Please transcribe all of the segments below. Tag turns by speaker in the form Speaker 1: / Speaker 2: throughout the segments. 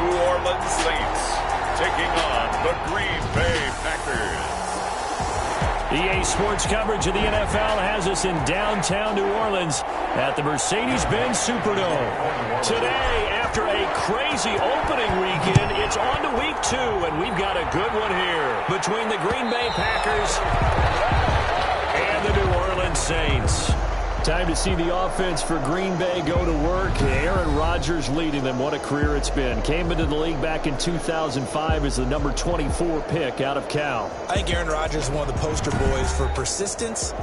Speaker 1: New Orleans Saints taking on the Green Bay Packers.
Speaker 2: EA Sports coverage of the NFL has us in downtown New Orleans at the Mercedes-Benz Superdome. Today, after a crazy opening weekend, it's on to week 2, and we've got a good one here between the Green Bay Packers and the New Orleans Saints. Time to see the offense for Green Bay go to work. Aaron Rodgers leading them. What a career it's been. Came into the league back in 2005 as the number 24 pick out of Cal.
Speaker 3: I think Aaron Rodgers is one of the poster boys for persistence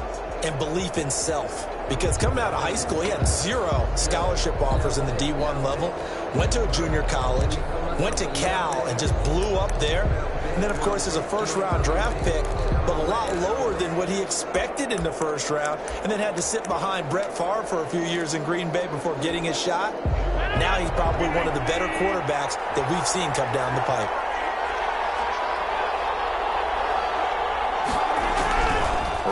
Speaker 3: and belief in self. Because coming out of high school, he had 0 scholarship offers in the D1 level. Went to a junior college, went to Cal, and just blew up there. And then, of course, as a first-round draft pick, but a lot lower than what he expected in the first round, and then had to sit behind Brett Favre for a few years in Green Bay before getting his shot. Now he's probably one of the better quarterbacks that we've seen come down the pipe.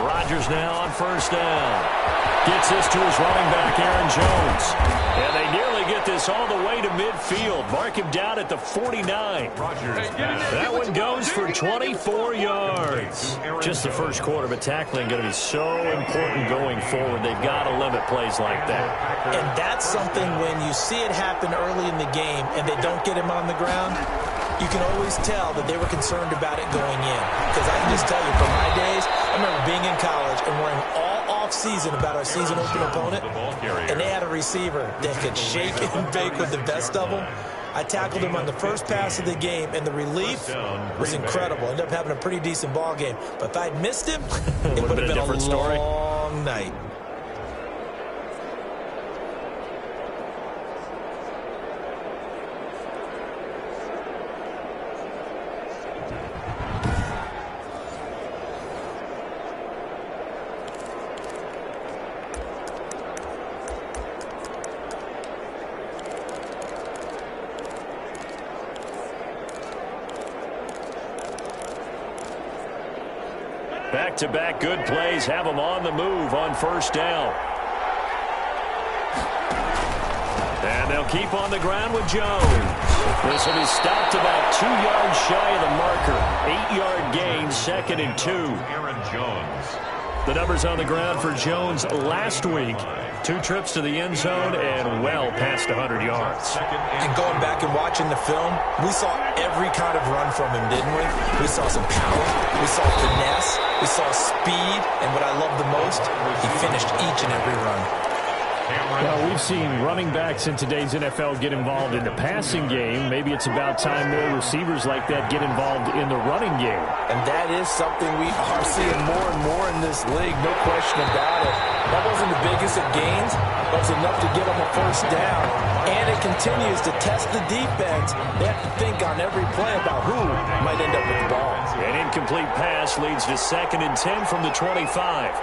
Speaker 2: Rodgers now on first down. Gets this to his running back, Aaron Jones. And they nearly get this all the way to midfield. Mark him down at the 49. That one goes for 24 yards. Just the first quarter, but tackling going to be so important going forward. They've got to limit plays like that.
Speaker 3: And that's something when you see it happen early in the game and they don't get him on the ground, you can always tell that they were concerned about it going in. Because I can just tell you, from my days, I remember being in college and worrying all off-season about our season-opening opponent, and they had a receiver that could shake and bake with the best of them. I tackled him on the first pass of the game, and the relief was incredible. Ended up having a pretty decent ball game. But if I'd missed him, it would have been a long night.
Speaker 2: Back-to-back good plays have them on the move on first down. And they'll keep on the ground with Jones. This will be stopped about 2 yards shy of the marker. 8-yard gain, 2nd and 2.
Speaker 1: Aaron Jones.
Speaker 2: The numbers on the ground for Jones last week. 2 trips to the end zone and well past 100 yards.
Speaker 3: And going back and watching the film, we saw every kind of run from him, didn't we? We saw some power, we saw finesse, we saw speed, and what I love the most, he finished each and every run.
Speaker 2: Well, we've seen running backs in today's NFL get involved in the passing game. Maybe it's about time more receivers like that get involved in the running game.
Speaker 3: And that is something we are seeing more and more in this league, no question about it. That wasn't the biggest of gains, but it was enough to get them a first down. And it continues to test the defense. They have to think on every play about who might end up with the ball.
Speaker 2: An incomplete pass leads to 2nd and 10 from the 25.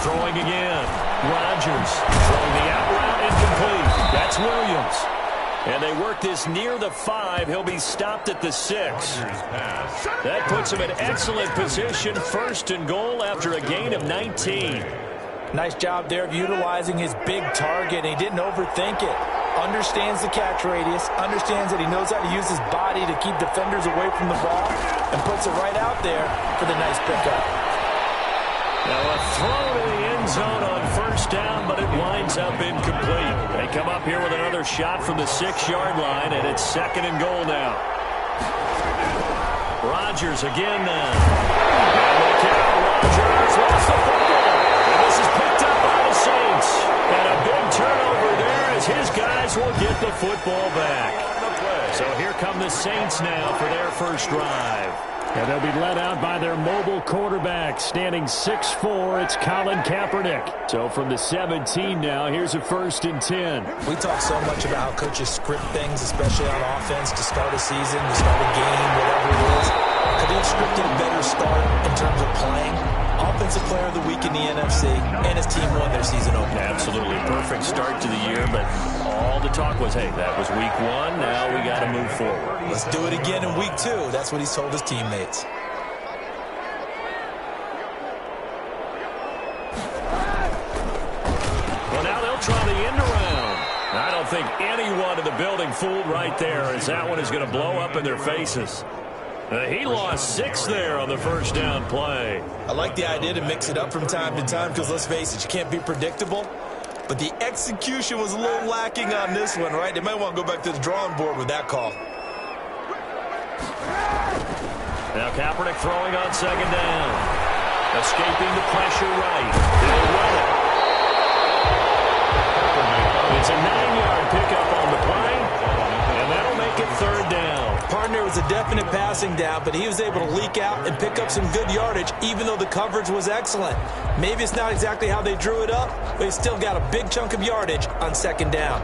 Speaker 2: Throwing again. Rodgers throwing the out route incomplete. That's Williams. And they work this near the 5. He'll be stopped at the 6. That puts him in excellent position. 1st and goal after a gain of 19.
Speaker 3: Nice job there of utilizing his big target. He didn't overthink it. Understands the catch radius. Understands that he knows how to use his body to keep defenders away from the ball. And puts it right out there for the nice pickup.
Speaker 2: Now a throw to the end zone on first down, but it winds up incomplete. They come up here with another shot from the 6-yard line, and it's 2nd and goal now. Rodgers again now. Rodgers lost the football. And this is picked up by the Saints. And a big turnover there as his guys will get the football back. So here come the Saints now for their first drive. And they'll be led out by their mobile quarterback, standing 6'4". It's Colin Kaepernick. So from the 17 now, here's a 1st and 10.
Speaker 3: We talk so much about how coaches script things, especially on offense, to start a season, to start a game, whatever it is. Could they have scripted a better start in terms of playing? Offensive Player of the Week in the NFC, and his team won their season opener.
Speaker 2: Absolutely perfect start to the year, but all the talk was, hey, that was week 1. Now we got to move forward.
Speaker 3: Let's do it again in week 2. That's what he's told his teammates.
Speaker 2: Well, now they'll try the end around. I don't think anyone in the building fooled right there, as that one is going to blow up in their faces. He lost 6 there on the first down play.
Speaker 3: I like the idea to mix it up from time to time because, let's face it, you can't be predictable. But the execution was a little lacking on this one, right? They might want to go back to the drawing board with that call.
Speaker 2: Now Kaepernick throwing on second down. Escaping the pressure right. He'll run it. It's a 9-yard pickup on the play, and that'll make it third down.
Speaker 3: Partner was a definite passing down, but he was able to leak out and pick up some good yardage, even though the coverage was excellent. Maybe it's not exactly how they drew it up, but he still got a big chunk of yardage on second down.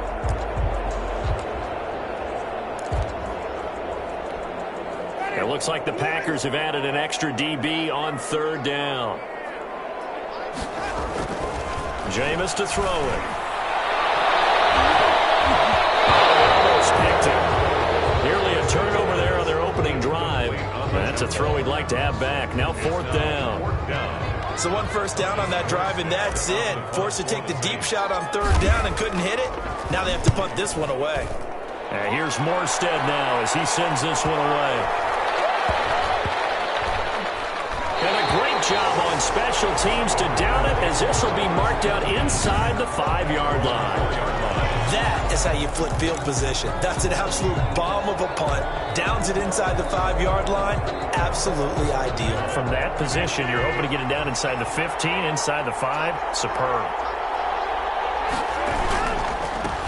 Speaker 2: It looks like the Packers have added an extra DB on third down. Jameis to throw it. Almost picked it. Nearly a turnover there on their opening drive. That's a throw he'd like to have back. Now fourth down.
Speaker 3: So 1 first down on that drive, and that's it. Forced to take the deep shot on third down and couldn't hit it. Now they have to punt this one away.
Speaker 2: And here's Morstead now as he sends this one away. And a great job on special teams to down it, as this will be marked out inside the 5-yard line.
Speaker 3: That is how you flip field position. That's an absolute bomb of a punt. Downs it inside the 5-yard line. Absolutely ideal.
Speaker 2: From that position, you're hoping to get it down inside the 15, inside the 5. Superb.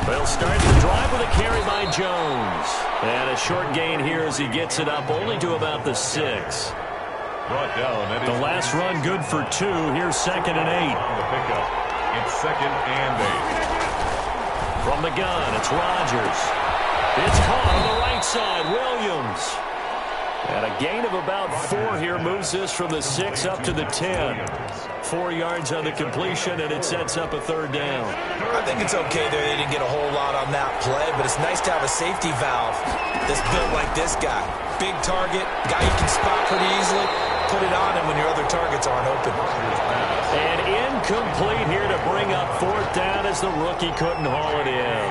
Speaker 2: They'll start the drive with a carry by Jones. And a short gain here as he gets it up only to about the 6. The last run good for 2. Here's 2nd and 8.
Speaker 1: The pickup. It's 2nd and 8.
Speaker 2: From the gun, it's Rodgers. It's caught on the right side. Williams. And a gain of about 4 here moves this from the 6 up to the 10. 4 yards on the completion, and it sets up a third down.
Speaker 3: I think it's okay there. They didn't get a whole lot on that play, but it's nice to have a safety valve that's built like this guy. Big target, guy you can spot pretty easily. Put it on him when your other targets aren't open.
Speaker 2: And incomplete here to bring up fourth down as the rookie couldn't haul it in.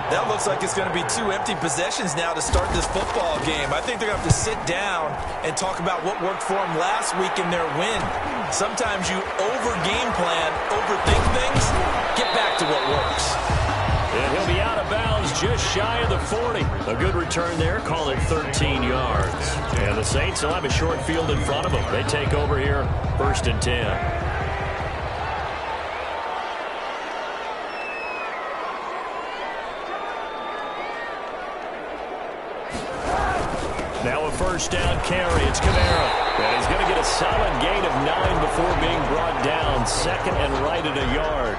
Speaker 3: That looks like it's going to be 2 empty possessions now to start this football game. I think they're going to have to sit down and talk about what worked for them last week in their win. Sometimes you over-game plan, overthink things, get back to what works.
Speaker 2: And he'll be out of bounds just shy of the 40. A good return there, call it 13 yards. And the Saints will have a short field in front of them. They take over here, 1st and 10. Now a first down carry. It's Kamara. And he's going to get a solid gain of 9 before being brought down. 2nd and right at a yard.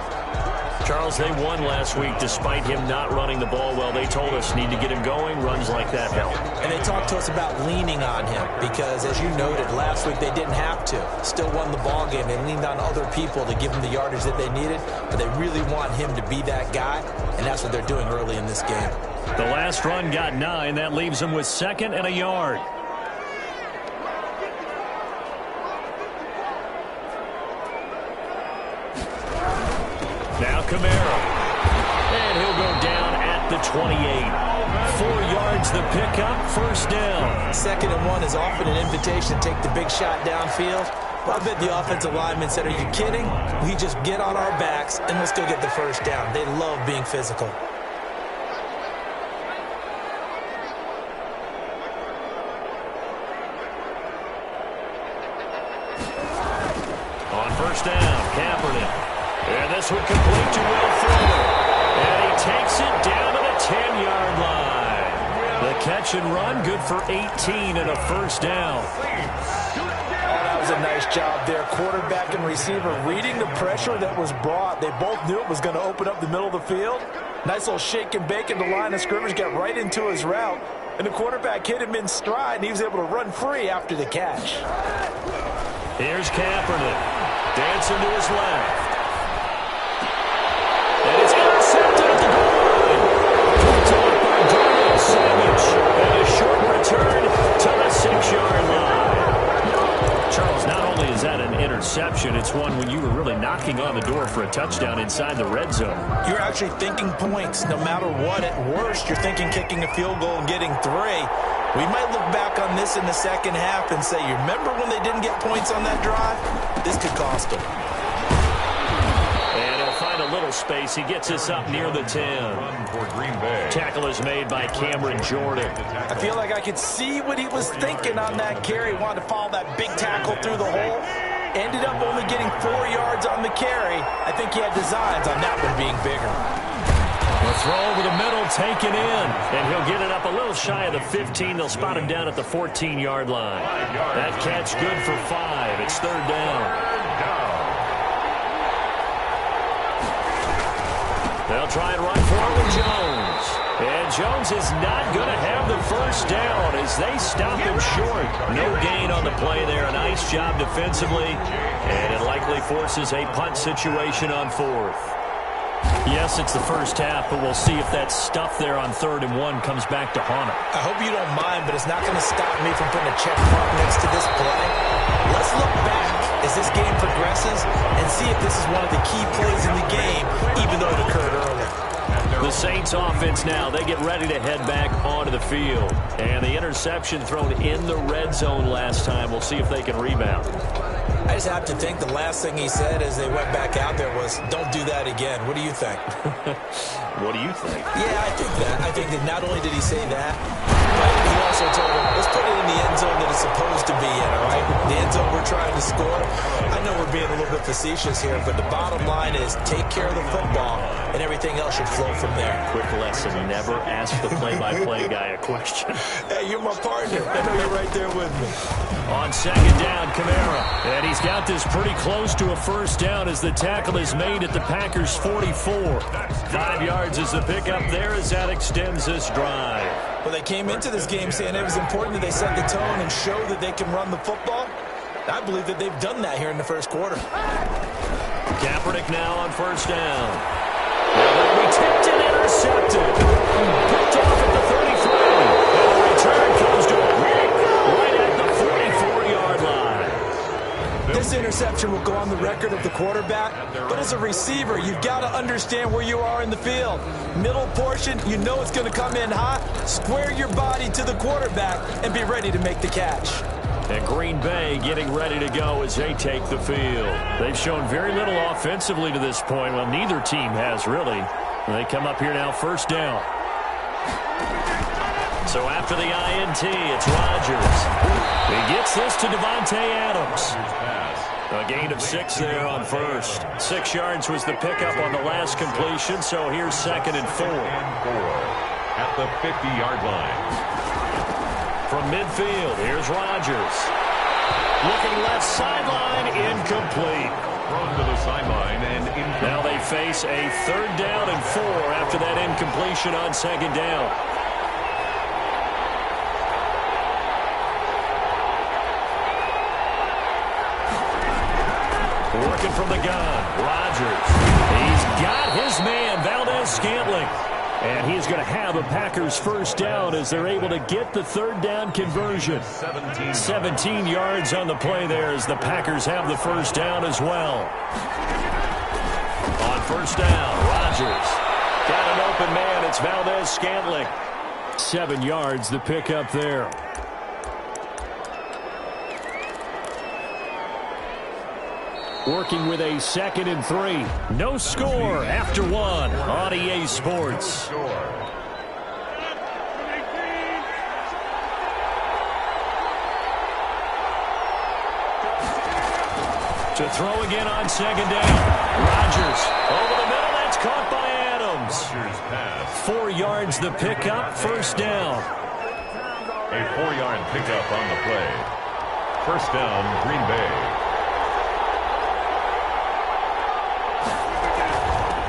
Speaker 2: Charles, they won last week despite him not running the ball well. They told us need to get him going. Runs like that help.
Speaker 3: And they talked to us about leaning on him because, as you noted, last week they didn't have to. Still won the ball game. They leaned on other people to give them the yardage that they needed, but they really want him to be that guy, and that's what they're doing early in this game.
Speaker 2: The last run got 9. That leaves them with 2nd and a yard. Now Kamara. And he'll go down at the 28. 4 yards the pickup, first down.
Speaker 3: 2nd and 1 is often an invitation to take the big shot downfield. Well, I bet the offensive lineman said, are you kidding? We just get on our backs and let's go get the first down. They love being physical.
Speaker 2: On first down, Kaepernick. And this would complete to Will Fuller. And he takes it down to the 10-yard line. The catch and run, good for 18 and a first down.
Speaker 3: That was a nice job there. Quarterback and receiver reading the pressure that was brought. They both knew it was going to open up the middle of the field. Nice little shake and bake in the line of scrimmage, got right into his route. And the quarterback hit him in stride, and he was able to run free after the catch.
Speaker 2: Here's Kaepernick. Dancing to his left. And it's intercepted at the goal line. Picked off by Darnell Savage. And a short return to the 6-yard line. Charles, not only is that an interception, it's one when you were really knocking on the door for a touchdown inside the red zone.
Speaker 3: You're actually thinking points. No matter what, at worst, you're thinking kicking a field goal and getting 3. We might look back on this in the second half and say, you remember when they didn't get points on that drive? This could cost them.
Speaker 2: And he'll find a little space. He gets us up near the 10.
Speaker 1: Run for Green Bay.
Speaker 2: Tackle is made by Cameron Jordan.
Speaker 3: I feel like I could see what he was thinking on that carry. Wanted to follow that big tackle through the hole. Ended up only getting 4 yards on the carry. I think he had designs on that one being bigger.
Speaker 2: The throw over the middle, taken in. And he'll get it up a little shy of the 15. They'll spot him down at the 14-yard line. That catch good for 5. It's 3rd down. They'll try and run for it with Jones. And Jones is not going to have the first down as they stop him short. No gain on the play there. A nice job defensively. And it likely forces a punt situation on 4th. Yes, it's the first half, but we'll see if that stuff there on 3rd and 1 comes back to haunt him.
Speaker 3: I hope you don't mind, but it's not going to stop me from putting a check mark next to this play. Let's look back as this game progresses and see if this is one of the key plays in the game, even though it occurred early.
Speaker 2: The Saints offense now, they get ready to head back onto the field. And the interception thrown in the red zone last time. We'll see if they can rebound.
Speaker 3: I just have to think the last thing he said as they went back out there was, don't do that again. What do you think?
Speaker 2: What do you think?
Speaker 3: Yeah, I think that. I think that not only did he say that, but he also told him, let's put it in the end zone that it's supposed to be in, all right? The end zone we're trying to score. I know we're being a little bit facetious here, but the bottom line is take care of the football, and everything else should flow from there.
Speaker 2: Quick lesson, never ask the play-by-play guy a question.
Speaker 3: Hey, you're my partner. I know you're right there with me.
Speaker 2: On 2nd down, Kamara. And he's got this pretty close to a first down as the tackle is made at the Packers' 44. 5 yards is the pickup there as that extends this drive.
Speaker 3: Well, they came into this game saying it was important that they set the tone and show that they can run the football. I believe that they've done that here in the first quarter.
Speaker 2: Kaepernick now on 1st down. They'll be tipped and intercepted. Picked off at the 33. And the return comes to a right at the 44-yard line.
Speaker 3: This interception will go on the record of the quarterback, but as a receiver, you've got to understand where you are in the field. Middle portion, you know it's going to come in hot. Square your body to the quarterback and be ready to make the catch.
Speaker 2: And Green Bay getting ready to go as they take the field. They've shown very little offensively to this point. Well, neither team has really. They come up here now 1st down. So after the INT, it's Rodgers. He gets this to Devontae Adams. A gain of 6 there on 1st. 6 yards was the pickup on the last completion, so here's 2nd and 4.
Speaker 1: At the 50-yard line.
Speaker 2: From midfield, here's Rodgers. Looking left sideline, incomplete.
Speaker 1: Thrown to the sideline and incomplete.
Speaker 2: Now they face a 3rd down and 4 after that incompletion on 2nd down. Working from the gun, Rodgers. He's got his man, Valdes-Scantling. And he's going to have a Packers 1st down as they're able to get the 3rd down conversion. 17 yards on the play there as the Packers have the 1st down as well. On 1st down, Rodgers. Got an open man. It's Valdes-Scantling. 7 yards, the pickup there. Working with a 2nd and 3. No score after 1 on EA Sports. To throw again on 2nd down. Rodgers over the middle. That's caught by Adams. 4 yards the pickup. 1st down.
Speaker 1: A 4-yard pickup on the play. 1st down, Green Bay.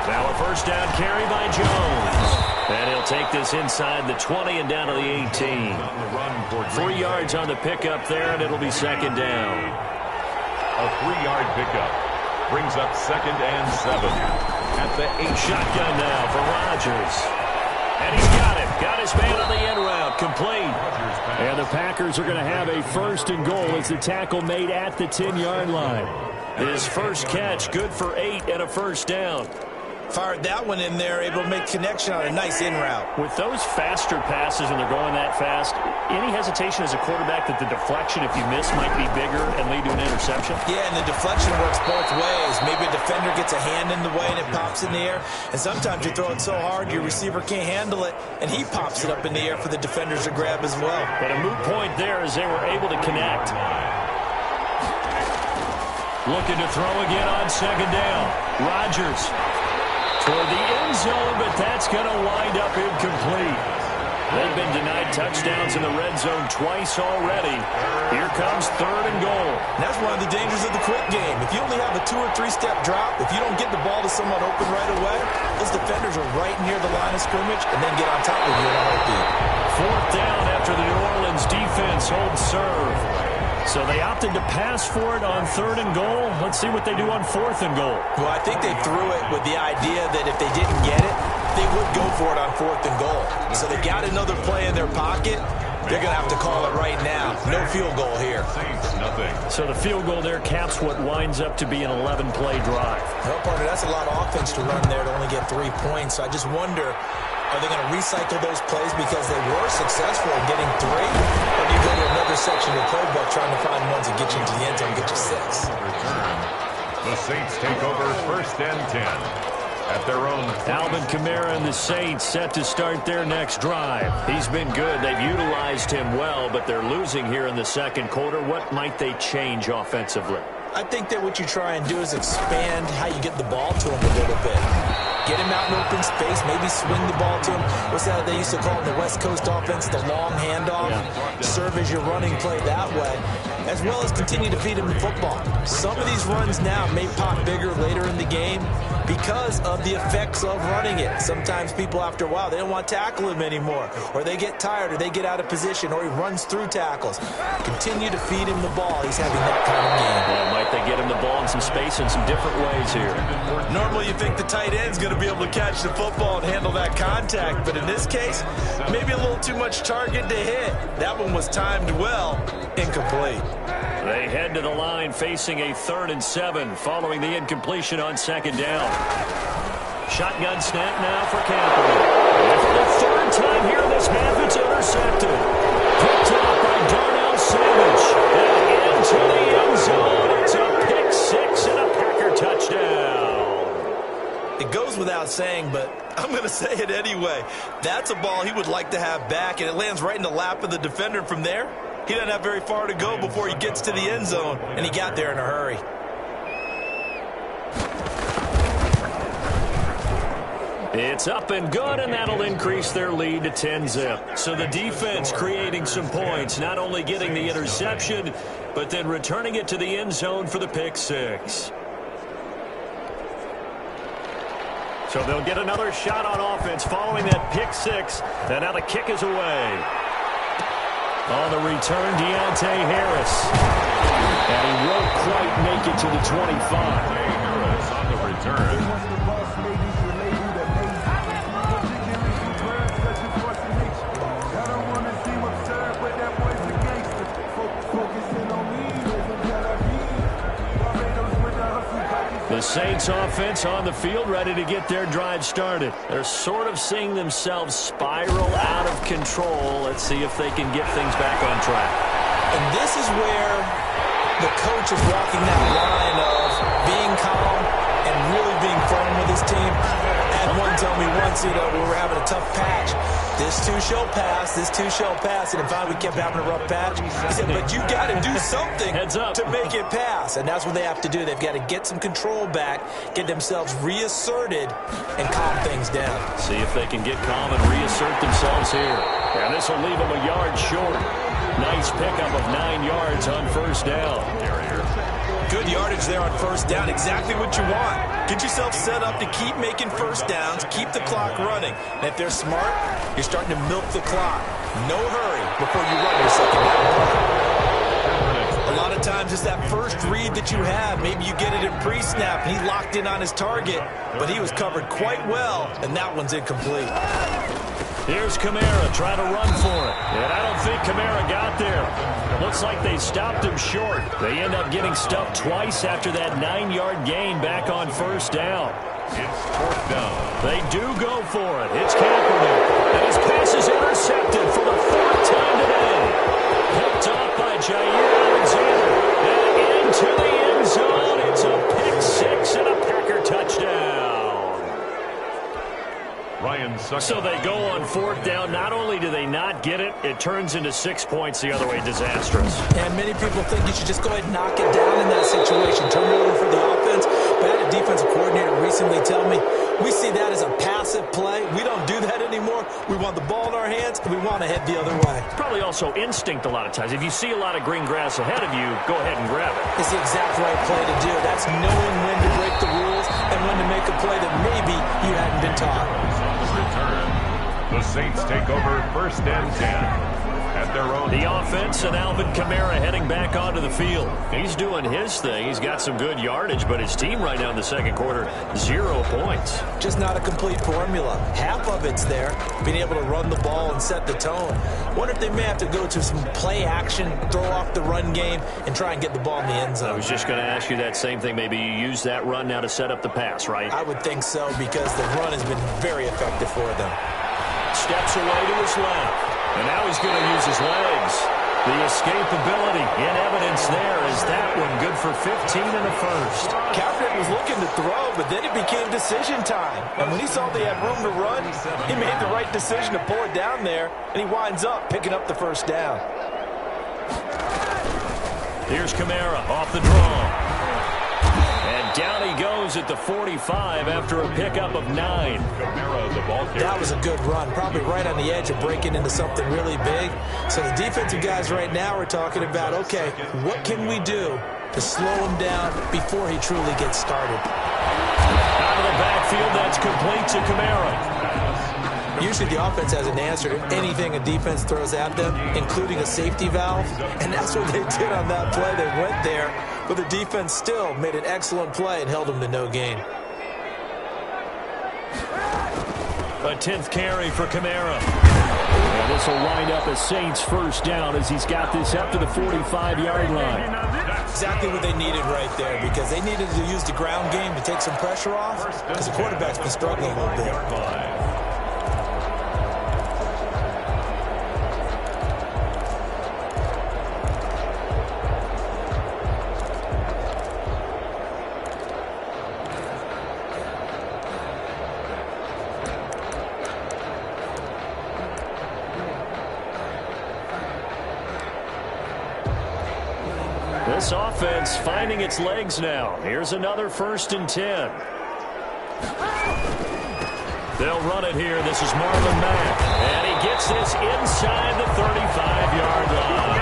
Speaker 2: Now a 1st down carry by Jones. And he'll take this inside the 20 and down to the 18. 3 yards on the pickup there, and it'll be 2nd down.
Speaker 1: A 3-yard pickup brings up 2nd and 7. At the 8.
Speaker 2: Shotgun now for Rodgers. And he's got it. Got his man on the end route. Complete. And the Packers are going to have a 1st and goal as the tackle made at the 10-yard line. His first catch, good for 8 and a first down.
Speaker 3: Fired that one in there, able to make connection on a nice in route.
Speaker 2: With those faster passes when they're going that fast, any hesitation as a quarterback that the deflection, if you miss, might be bigger and lead to an interception?
Speaker 3: Yeah, and the deflection works both ways. Maybe a defender gets a hand in the way and it pops in the air. And sometimes you throw it so hard your receiver can't handle it, and he pops it up in the air for the defenders to grab as well.
Speaker 2: But a moot point there as they were able to connect. Looking to throw again on second down. Rodgers toward the end zone, but that's going to wind up incomplete. They've been denied touchdowns in the red zone twice already. Here comes third and goal.
Speaker 3: And that's one of the dangers of the quick game. If you only have a 2- or 3-step drop, if you don't get the ball to someone open right away, those defenders are right near the line of scrimmage and then get on top of you in a heartbeat.
Speaker 2: Fourth down after the New Orleans defense holds serve. So they opted to pass for it on third and goal. Let's see what they do on fourth and goal.
Speaker 3: Well, I think they threw it with the idea that if they didn't get it, they would go for it on fourth and goal. So they got another play in their pocket. They're going to have to call it right now. No field goal here.
Speaker 1: Nothing.
Speaker 2: So the field goal there caps what winds up to be an 11-play drive.
Speaker 3: Well, partner, that's a lot of offense to run there to only get 3 points. So I just wonder, are they going to recycle those plays because they were successful in getting 3? Or do you go to another section of the playbook trying to find ones that get you into the end zone and get you 6?
Speaker 1: The Saints take over first and 10. At their own.
Speaker 2: Alvin Kamara and the Saints set to start their next drive. He's been good. They've utilized him well, but they're losing here in the second quarter. What might they change offensively?
Speaker 3: I think that what you try and do is expand how you get the ball to him a little bit. Get him out in open space, maybe swing the ball to him. What's that they used to call in the West Coast offense, the long handoff? Yeah. Serve as your running play that way, as well as continue to feed him the football. Some of these runs now may pop bigger later in the game because of the effects of running it. Sometimes people, after a while, they don't want to tackle him anymore, or they get tired, or they get out of position, or he runs through tackles. Continue to feed him the ball. He's having that kind of game.
Speaker 2: Well, might they get him the ball in some space in some different ways here?
Speaker 3: Normally you think the tight end's going to be able to catch the football and handle that contact, but in this case, maybe a little too much target to hit. That one was timed well. Incomplete.
Speaker 2: They head to the line facing a 3rd and 7 following the incompletion on second down. Shotgun snap now for Kaepernick. And for the 3rd time here in this half, it's intercepted. Picked up by Darnell Savage. And into the end zone. It's a pick 6 and a Packer touchdown.
Speaker 3: It goes without saying, but I'm going to say it anyway. That's a ball he would like to have back, and it lands right in the lap of the defender. From there, he doesn't have very far to go before he gets to the end zone, and he got there in a hurry.
Speaker 2: It's up and good, and that'll increase their lead to 10-zip. So the defense creating some points, not only getting the interception, but then returning it to the end zone for the pick 6. So they'll get another shot on offense following that pick 6. And now the kick is away. On the return, Deontay Harris. And he won't quite make it to the 25.
Speaker 1: Harris on the return.
Speaker 2: The Saints offense on the field, ready to get their drive started. They're sort of seeing themselves spiral out of control. Let's see if they can get things back on track.
Speaker 3: And this is where the coach is walking that line of being calm and really being firm with his team. And one told me once, we were having a tough patch. This too shall pass, this too shall pass. And finally we kept having a rough patch. He said, but you got to do something to make it pass. And that's what they have to do. They've got to get some control back, get themselves reasserted, and calm things down.
Speaker 2: See if they can get calm and reassert themselves here. And this will leave them a yard short. Nice pickup of 9 yards on first down.
Speaker 3: Good yardage there on first down. Exactly what you want. Get yourself set up to keep making first downs, keep the clock running. And if they're smart, you're starting to milk the clock. No hurry before you run your second down. A lot of times it's that first read that you have. Maybe you get it in pre-snap, and he locked in on his target, but he was covered quite well, and that one's incomplete.
Speaker 2: Here's Kamara trying to run for it. And I don't think Kamara got there. Looks like they stopped him short. They end up getting stuffed twice after that 9-yard gain back on first down.
Speaker 1: It's fourth down.
Speaker 2: They do go for it. It's Kaepernick. And his pass is intercepted for the 4th time today. Picked off by Jair Alexander. And into the end zone. It's a pick six and a Packer touchdown.
Speaker 1: Ryan Sucker.
Speaker 2: So they go on 4th down. Not only do they not get it, it turns into 6 points the other way. Disastrous.
Speaker 3: And many people think you should just go ahead and knock it down in that situation. Turn it over for the offense. But I had a defensive coordinator recently tell me, we see that as a passive play. We don't do that anymore. We want the ball in our hands, and we want to head the other way.
Speaker 2: Probably also instinct a lot of times. If you see a lot of green grass ahead of you, go ahead and grab it.
Speaker 3: It's the exact right play to do. That's knowing when to break the rules and when to make a play that maybe you hadn't been taught.
Speaker 1: The Saints take over 1st and 10. At their own.
Speaker 2: The offense and Alvin Kamara heading back onto the field. He's doing his thing. He's got some good yardage, but his team right now in the second quarter, 0 points.
Speaker 3: Just not a complete formula. Half of it's there, being able to run the ball and set the tone. Wonder if they may have to go to some play action, throw off the run game, and try and get the ball in the end zone.
Speaker 2: I was just going to ask you that same thing. Maybe you use that run now to set up the pass, right?
Speaker 3: I would think so, because the run has been very effective for them.
Speaker 2: Steps away to his left. And now he's going to use his legs. The escapability in evidence there is that one good for 15 in the first.
Speaker 3: Kaepernick was looking to throw, but then it became decision time. And when he saw they had room to run, he made the right decision to pull it down there, and he winds up picking up the first down.
Speaker 2: Here's Kamara off the draw. And down he goes at the 45 after a pickup of 9.
Speaker 1: Kamara, the ball carrier.
Speaker 3: That was a good run, probably right on the edge of breaking into something really big. So the defensive guys right now are talking about, okay, what can we do to slow him down before he truly gets started?
Speaker 2: Out of the backfield, that's complete to Kamara.
Speaker 3: Usually the offense has an answer to anything a defense throws at them, including a safety valve. And that's what they did on that play. They went there, but the defense still made an excellent play and held them to no gain.
Speaker 2: A 10th carry for Kamara. And this will wind up a Saints first down as he's got this up to the 45-yard line.
Speaker 3: Exactly what they needed right there, because they needed to use the ground game to take some pressure off, because the quarterback's been struggling a little bit.
Speaker 2: This offense finding its legs now. Here's another 1st and 10. They'll run it here. This is Marlon Mack. And he gets this inside the 35-yard line.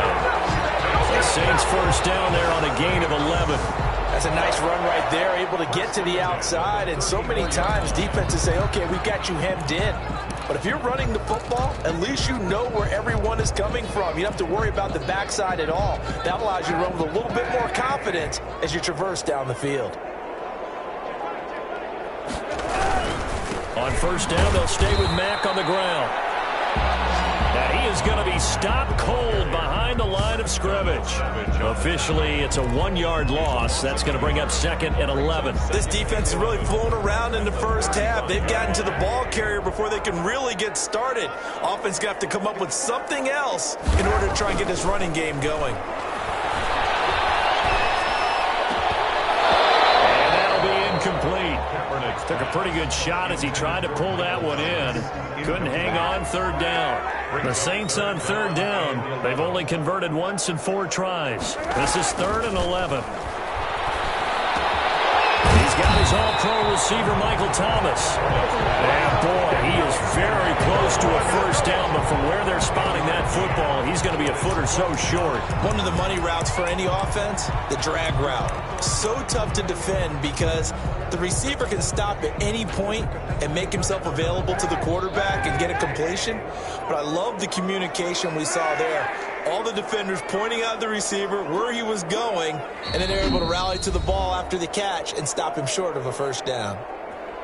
Speaker 2: The Saints first down there on a gain of 11.
Speaker 3: That's a nice run right there, able to get to the outside. And so many times defenses say, okay, we've got you hemmed in. But if you're running the football, at least you know where everyone is coming from. You don't have to worry about the backside at all. That allows you to run with a little bit more confidence as you traverse down the field.
Speaker 2: On first down, they'll stay with Mack on the ground. Now he is going to be stopped cold behind the line of scrimmage. Officially, it's a 1-yard loss. That's going to bring up 2nd and 11.
Speaker 3: This defense is really flown around in the first half. They've gotten to the ball carrier before they can really get started. Offense going to have to come up with something else in order to try and get this running game going.
Speaker 2: And that'll be incomplete. Took a pretty good shot as he tried to pull that one in. Couldn't hang on 3rd down. The Saints on 3rd down. They've only converted once in 4 tries. This is 3rd and 11. He's got his all-pro receiver, Michael Thomas. And boy, he is very close to a first down, but from where they're spotting that football, he's going to be a foot or so short.
Speaker 3: One of the money routes for any offense, the drag route. So tough to defend because the receiver can stop at any point and make himself available to the quarterback and get a completion. But I love the communication we saw there. All the defenders pointing out the receiver, where he was going, and then they're able to rally to the ball after the catch and stop him short of a first down.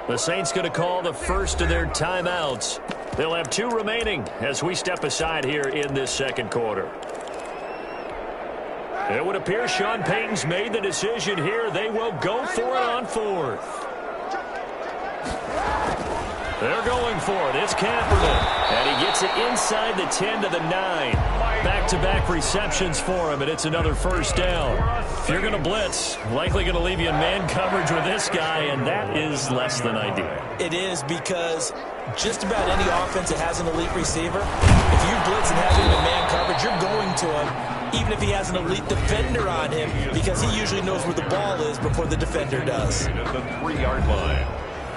Speaker 2: The Saints going to call the first of their timeouts. They'll have 2 remaining as we step aside here in this second quarter. It would appear Sean Payton's made the decision here. They will go for it on 4th. They're going for it. It's Kaepernick. And he gets it inside the 10 to the 9. Back-to-back receptions for him, and it's another first down. If you're going to blitz, likely going to leave you in man coverage with this guy, and that is less than ideal.
Speaker 3: It is, because just about any offense that has an elite receiver, if you blitz and have him in man coverage, you're going to him, even if he has an elite defender on him, because he usually knows where the ball is before the defender does.
Speaker 1: At the 3-yard line,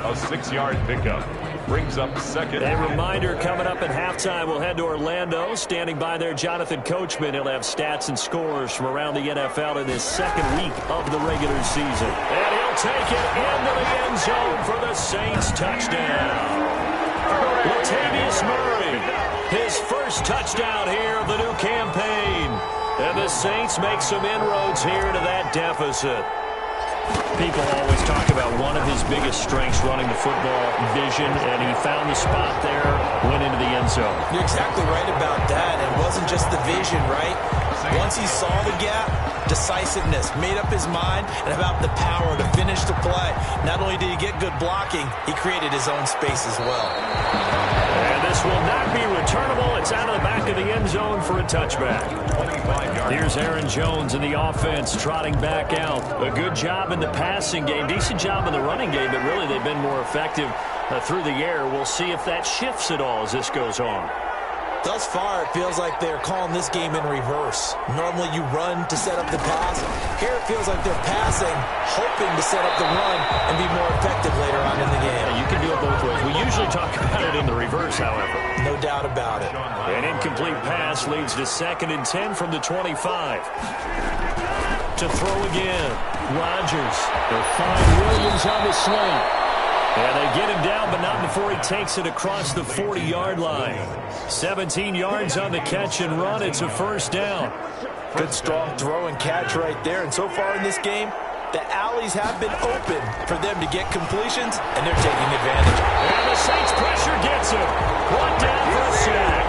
Speaker 1: a 6-yard pickup. Brings up second.
Speaker 2: A reminder, coming up at halftime, we'll head to Orlando. Standing by there, Jonathan Coachman. He'll have stats and scores from around the NFL in this second week of the regular season. And he'll take it into the end zone for the Saints touchdown. Latavius Murray, his first touchdown here of the new campaign. And the Saints make some inroads here to that deficit. People always talk about one of his biggest strengths, running the football, vision, and he found the spot there, went into the end zone.
Speaker 3: You're exactly right about that. It wasn't just the vision, right? Once he saw the gap, decisiveness, made up his mind, and about the power to finish the play. Not only did he get good blocking, he created his own space as well.
Speaker 2: And this will not be returnable. It's out of the back of the end zone for a touchback. Here's Aaron Jones in the offense, trotting back out. A good job in the passing game, decent job in the running game, but really they've been more effective through the air. We'll see if that shifts at all as this goes on.
Speaker 3: Thus far, it feels like they're calling this game in reverse. Normally you run to set up the pass. Here it feels like they're passing, hoping to set up the run and be more effective later on in the game.
Speaker 2: Yeah, you can do it both ways. We usually talk about it in the reverse, however.
Speaker 3: No doubt about it.
Speaker 2: An incomplete pass leads to 2nd and 10 from the 25. To throw again. Rodgers. They'll find Williams on the sling. And they get him down, but not before he takes it across the 40-yard line. 17 yards on the catch and run. It's a first down.
Speaker 3: Good strong throw and catch right there. And so far in this game, the alleys have been open for them to get completions, and they're taking advantage.
Speaker 2: And the Saints pressure gets him. Brought down for a sack.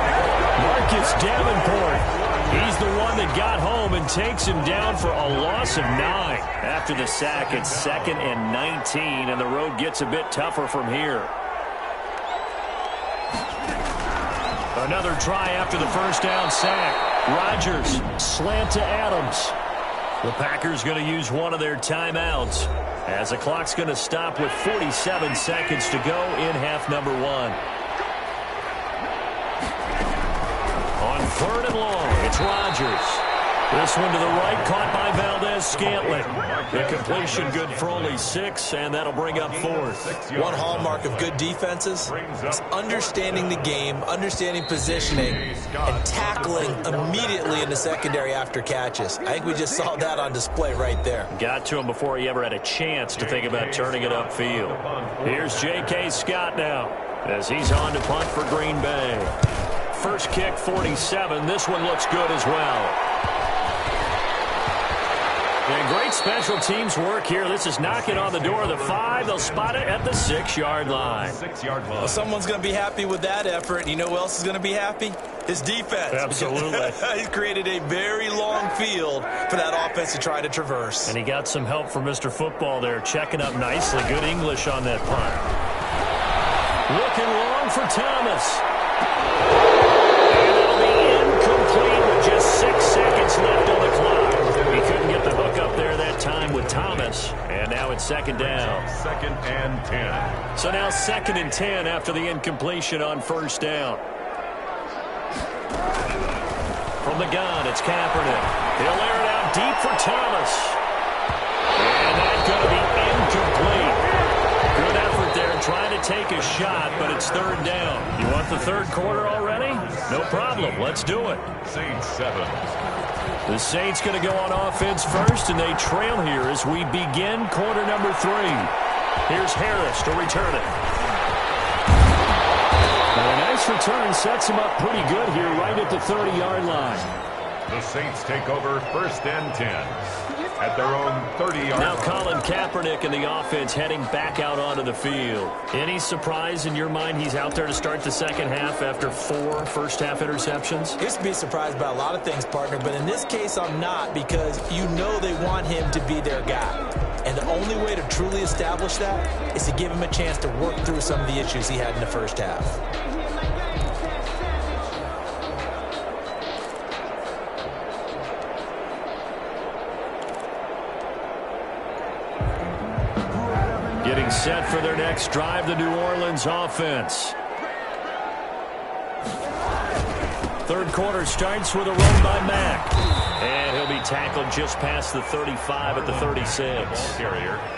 Speaker 2: Marcus Davenport. He's the one that got home and takes him down for a loss of 9. After the sack, it's 2nd and 19, and the road gets a bit tougher from here. Another try after the first down sack. Rodgers, slant to Adams. The Packers going to use one of their timeouts as the clock's going to stop with 47 seconds to go in half number 1. On 3rd and long, it's Rodgers. This one to the right, caught by Valdez-Scantling. The completion good for only 6, and that'll bring up 4th.
Speaker 3: One hallmark of good defenses is understanding the game, understanding positioning, and tackling immediately in the secondary after catches. I think we just saw that on display right there.
Speaker 2: Got to him before he ever had a chance to think about turning it upfield. Here's J.K. Scott now as he's on to punt for Green Bay. First kick, 47. This one looks good as well. And great special teams work here. This is knocking on the door of the 5. They'll spot it at the 6-yard line.
Speaker 3: Well, someone's going to be happy with that effort. And you know who else is going to be happy? His defense.
Speaker 2: Absolutely.
Speaker 3: He's created a very long field for that offense to try to traverse.
Speaker 2: And he got some help from Mr. Football there, checking up nicely. Good English on that punt. Looking long for Thomas. And it'll be incomplete with just 6 seconds left on the clock. He couldn't get the hook up there that time with Thomas. And now it's 2nd down.
Speaker 1: 2nd and 10.
Speaker 2: So now 2nd and 10 after the incompletion on 1st down. From the gun, it's Kaepernick. He'll air it out deep for Thomas. And that's going to be incomplete. Good effort there trying to take a shot, but it's 3rd down. You want the 3rd quarter already? No problem. Let's do it.
Speaker 1: Saints 7.
Speaker 2: The Saints going to go on offense first, and they trail here as we begin quarter number 3. Here's Harris to return it. And a nice return sets him up pretty good here right at the 30-yard line.
Speaker 1: The Saints take over 1st and 10. at their own 30-yard
Speaker 2: Now
Speaker 1: line.
Speaker 2: Colin Kaepernick and the offense heading back out onto the field. Any surprise in your mind he's out there to start the second half after 4 first-half interceptions?
Speaker 3: Used to be surprised by a lot of things, partner, but in this case I'm not, because you know they want him to be their guy. And the only way to truly establish that is to give him a chance to work through some of the issues he had in the first half.
Speaker 2: Getting set for their next drive, the New Orleans offense. Third quarter starts with a run by Mack. And he'll be tackled just past the 35 at the 36.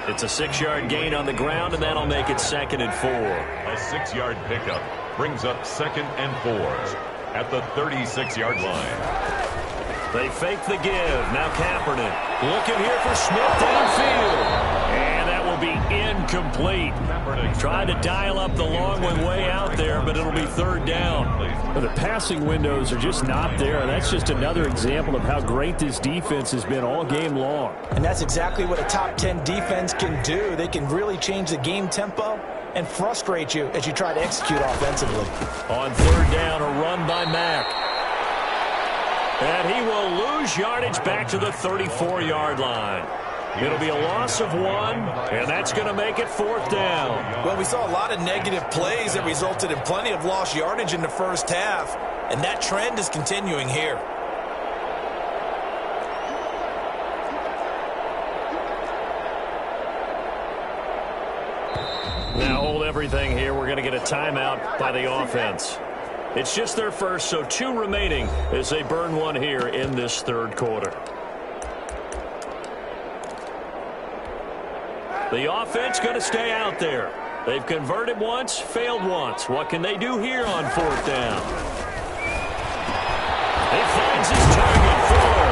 Speaker 2: It's a 6-yard gain on the ground, and that'll make it 2nd and 4.
Speaker 1: A 6-yard pickup brings up 2nd and 4 at the 36-yard line.
Speaker 2: They fake the give. Now Kaepernick looking here for Smith downfield. And that will be incomplete. Tried to dial up the long one way out there, but it'll be 3rd down.
Speaker 4: Well, the passing windows are just not there. That's just another example of how great this defense has been all game long.
Speaker 3: And that's exactly what a top 10 defense can do. They can really change the game tempo and frustrate you as you try to execute offensively.
Speaker 2: On 3rd down, a run by Mack. And he will lose yardage back to the 34-yard line. It'll be a loss of 1, and that's going to make it 4th down.
Speaker 3: Well, we saw a lot of negative plays that resulted in plenty of lost yardage in the first half, and that trend is continuing here.
Speaker 2: Now hold everything here. We're going to get a timeout by the offense. It's just their first, so 2 remaining as they burn 1 here in this 3rd quarter. The offense going to stay out there. They've converted once, failed once. What can they do here on 4th down? He finds his target, Fuller.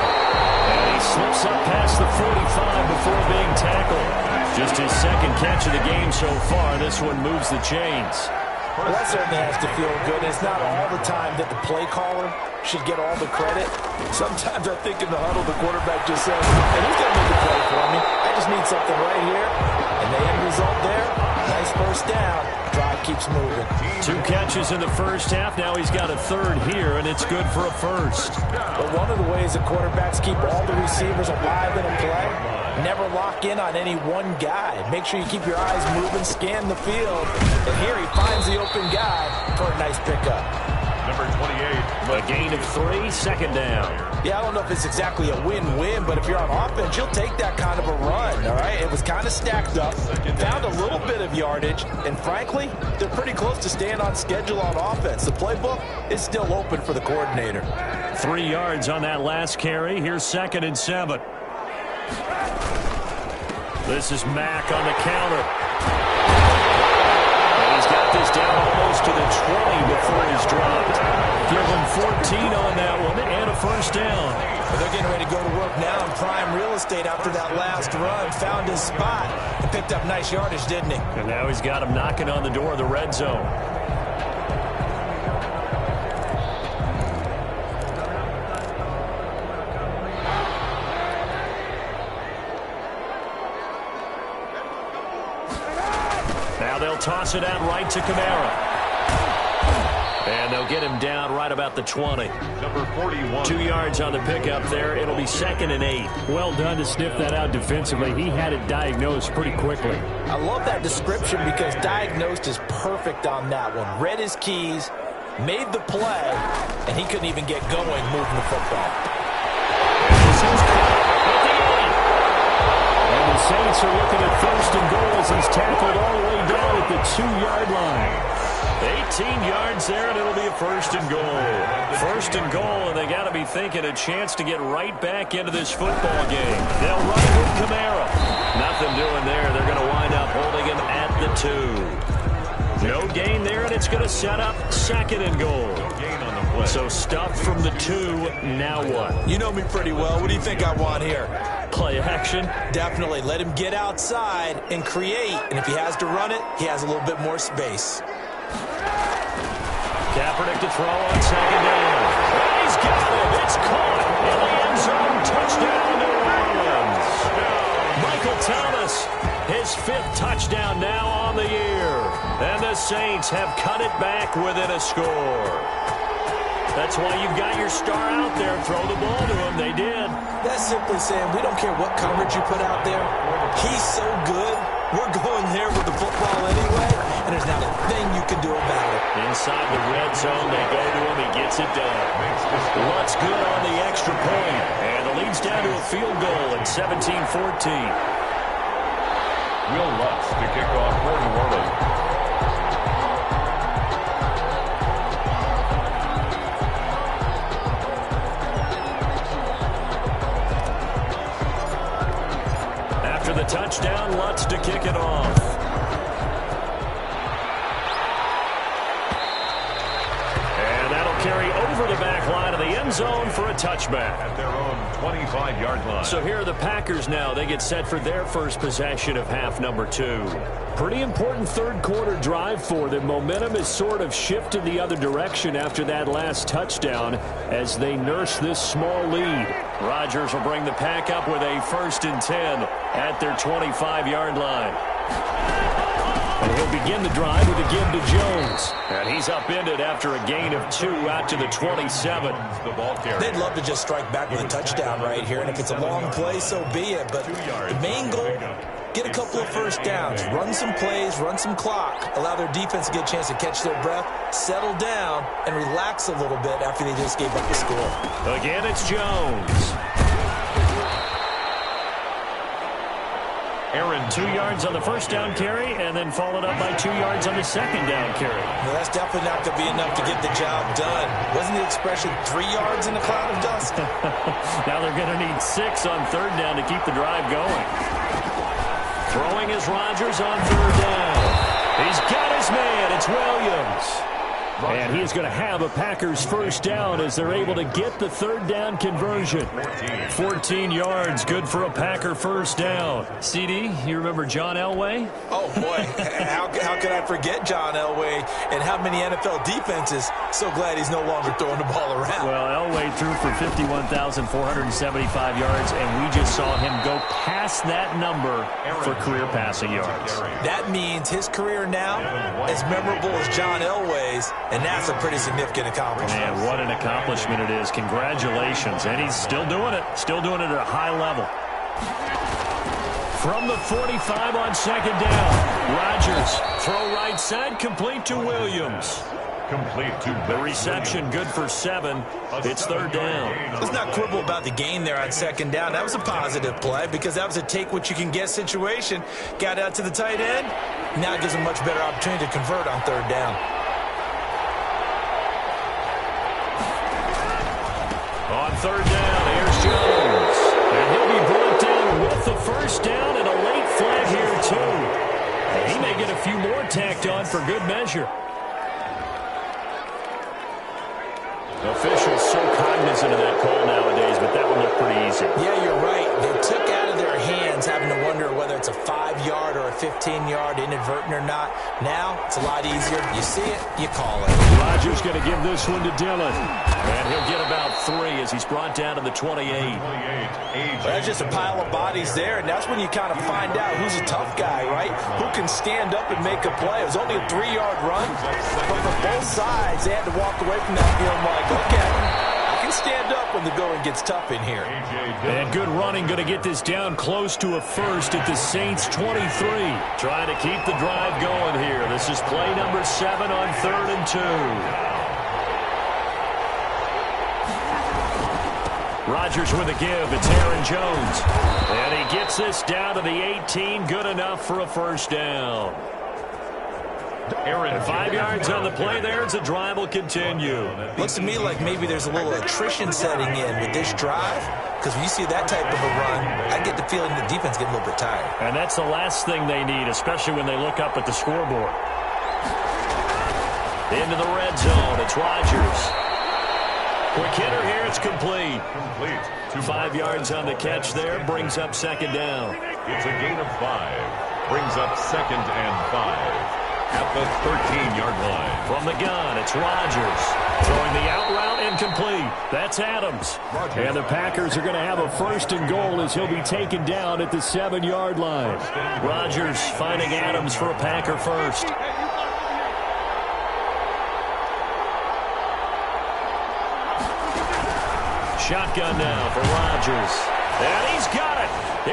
Speaker 2: And he slips up past the 45 before being tackled. Just his 2nd catch of the game so far. This one moves the chains.
Speaker 3: Well, that certainly has to feel good. It's not all the time that the play caller should get all the credit. Sometimes I think in the huddle, the quarterback just says, hey, who's going to make a play for me? I just need something right here. And the end result there, nice first down. Drive keeps moving.
Speaker 2: 2 catches in the first half. Now he's got a 3rd here, and it's good for a 1st.
Speaker 3: But one of the ways that quarterbacks keep all the receivers alive in a play, never lock in on any one guy. Make sure you keep your eyes moving, scan the field. And here he finds the open guy for a nice pickup.
Speaker 1: Number 28.
Speaker 2: A gain of 3, 2nd down.
Speaker 3: Yeah, I don't know if it's exactly a win-win, but if you're on offense, you'll take that kind of a run, all right? It was kind of stacked up, found a little bit of yardage, and frankly, they're pretty close to staying on schedule on offense. The playbook is still open for the coordinator.
Speaker 2: 3 yards on that last carry. Here's 2nd and 7. This is Mack on the counter. And he's got this down almost to the 20 before he's dropped. Give him 14 on that one and a 1st down.
Speaker 3: Well, they're getting ready to go to work now in prime real estate after that last run. Found his spot and picked up nice yardage, didn't he?
Speaker 2: And now he's got him knocking on the door of the red zone. Now they'll toss it out right to Kamara. And they'll get him down right about the 20.
Speaker 1: Number 41.
Speaker 2: 2 yards on the pickup there. It'll be 2nd and 8.
Speaker 4: Well done to sniff that out defensively. He had it diagnosed pretty quickly.
Speaker 3: I love that description because diagnosed is perfect on that one. Read his keys, made the play, and he couldn't even get going moving the football.
Speaker 4: And the Saints are looking at 1st and goal as he's tackled all the way down at the 2-yard line.
Speaker 2: 18 yards there, and it'll be a 1st and goal. 1st and goal, and they got to be thinking a chance to get right back into this football game. They'll run it with Kamara. Nothing doing there. They're going to wind up holding him at the 2. No gain there, and it's going to set up 2nd and goal. So stuff from the 2. Now what?
Speaker 3: You know me pretty well. What do you think I want here?
Speaker 2: Play action.
Speaker 3: Definitely. Let him get outside and create. And if he has to run it, he has a little bit more space.
Speaker 2: Kaepernick to throw on 2nd down. And he's got it. It's caught in the end zone. Touchdown, New Orleans. Michael Thomas, his 5th touchdown now on the year. And the Saints have cut it back within a score. That's why you've got your star out there. Throw the ball to him. They did.
Speaker 3: That's simply saying we don't care what coverage you put out there. He's so good. We're going there with the football anyway, and there's not a thing you can do about it.
Speaker 2: Inside the red zone, they go to him. He gets it done. Lutz good on the extra point, and the lead's down to a field goal at 17-14.
Speaker 1: Will Lutz to kick off for New Orleans.
Speaker 2: The touchdown, Lutz to kick it off. And that'll carry over the back line of the end zone for a touchback.
Speaker 1: At their own 25-yard line.
Speaker 2: So here are the Packers now. They get set for their first possession of half number 2.
Speaker 4: Pretty important third-quarter drive for them. Momentum has sort of shifted the other direction after that last touchdown as they nurse this small lead.
Speaker 2: Rodgers will bring the pack up with a 1st and 10 at their 25-yard line.
Speaker 4: And he'll begin the drive with a give to Jones.
Speaker 2: And he's upended after a gain of 2 out to the 27.
Speaker 1: The ball carrier.
Speaker 3: They'd love to just strike back with a touchdown right here, and if it's a long play, so be it. But the main goal, get a couple of first downs, run some plays, run some clock, allow their defense to get a chance to catch their breath, settle down, and relax a little bit after they just gave up the score.
Speaker 2: Again, it's Jones. Aaron, 2 yards on the first down carry, and then followed up by 2 yards on the second down carry.
Speaker 3: Well, that's definitely not going to be enough to get the job done. Wasn't the expression 3 yards in a cloud of dust?
Speaker 2: Now they're going to need 6 on 3rd down to keep the drive going. Throwing is Rodgers on 3rd down. He's got his man. It's Williams.
Speaker 4: And he's going to have a Packers first down as they're able to get the 3rd down conversion.
Speaker 2: 14 yards, good for a Packer first down. CD, you remember John Elway?
Speaker 3: Oh, boy. How could I forget John Elway and how many NFL defenses? So glad he's no longer throwing the ball around.
Speaker 2: Well, Elway threw for 51,475 yards, and we just saw him go past that number for career passing yards.
Speaker 3: That means his career now is memorable as John Elway's, and that's a pretty significant accomplishment.
Speaker 2: Man, what an accomplishment it is. Congratulations. And he's still doing it. Still doing it at a high level. From the 45 on 2nd down. Rodgers, throw right side, complete to Williams.
Speaker 1: Complete to
Speaker 2: the reception, good for 7. It's 3rd down.
Speaker 3: Let's not quibble about the gain there on 2nd down. That was a positive play because that was a take-what-you-can-get situation. Got out to the tight end. Now it gives him a much better opportunity to convert on 3rd down.
Speaker 2: On 3rd down, here's Jones. And he'll be brought down with the first down and a late flag here, too. And he may get a few more tacked on for good measure. Officials so cognizant of that call nowadays, but that one looked pretty easy.
Speaker 3: Yeah, you're right. They took out of their hands having to wonder whether it's a 5-yard or a 15-yard, inadvertent or not. Now, it's a lot easier. You see it, you call it.
Speaker 4: Rodgers going to give this one to Dillon.
Speaker 2: And he'll get about 3 as he's brought down to the 28.
Speaker 3: There's just a pile of bodies there, and that's when you kind of find out who's a tough guy, right? Who can stand up and make a play. It was only a 3-yard run, but for both sides, they had to walk away from that feeling like, okay, I can stand up when the going gets tough in here.
Speaker 2: And good running, going to get this down close to a first at the Saints 23. Trying to keep the drive going here. This is play number 7 on 3rd and 2. Rodgers with a give. It's Aaron Jones. And he gets this down to the 18. Good enough for a first down. Aaron, 5 yards on the play there as the drive will continue.
Speaker 3: Looks to me like maybe there's a little attrition setting in with this drive, because when you see that type of a run, I get the feeling the defense getting a little bit tired.
Speaker 2: And that's the last thing they need, especially when they look up at the scoreboard. Into the red zone. It's Rodgers. Quick hitter here. It's complete. 5 yards on the catch there. Brings up 2nd down.
Speaker 1: It's a gain of 5. Brings up 2nd and 5. at the 13-yard line.
Speaker 2: From the gun, it's Rodgers. Throwing the out route, incomplete. That's Adams. And the Packers are going to have a 1st and goal as he'll be taken down at the 7-yard line. Rodgers finding Adams for a Packer first. Shotgun now for Rodgers. And he's got it.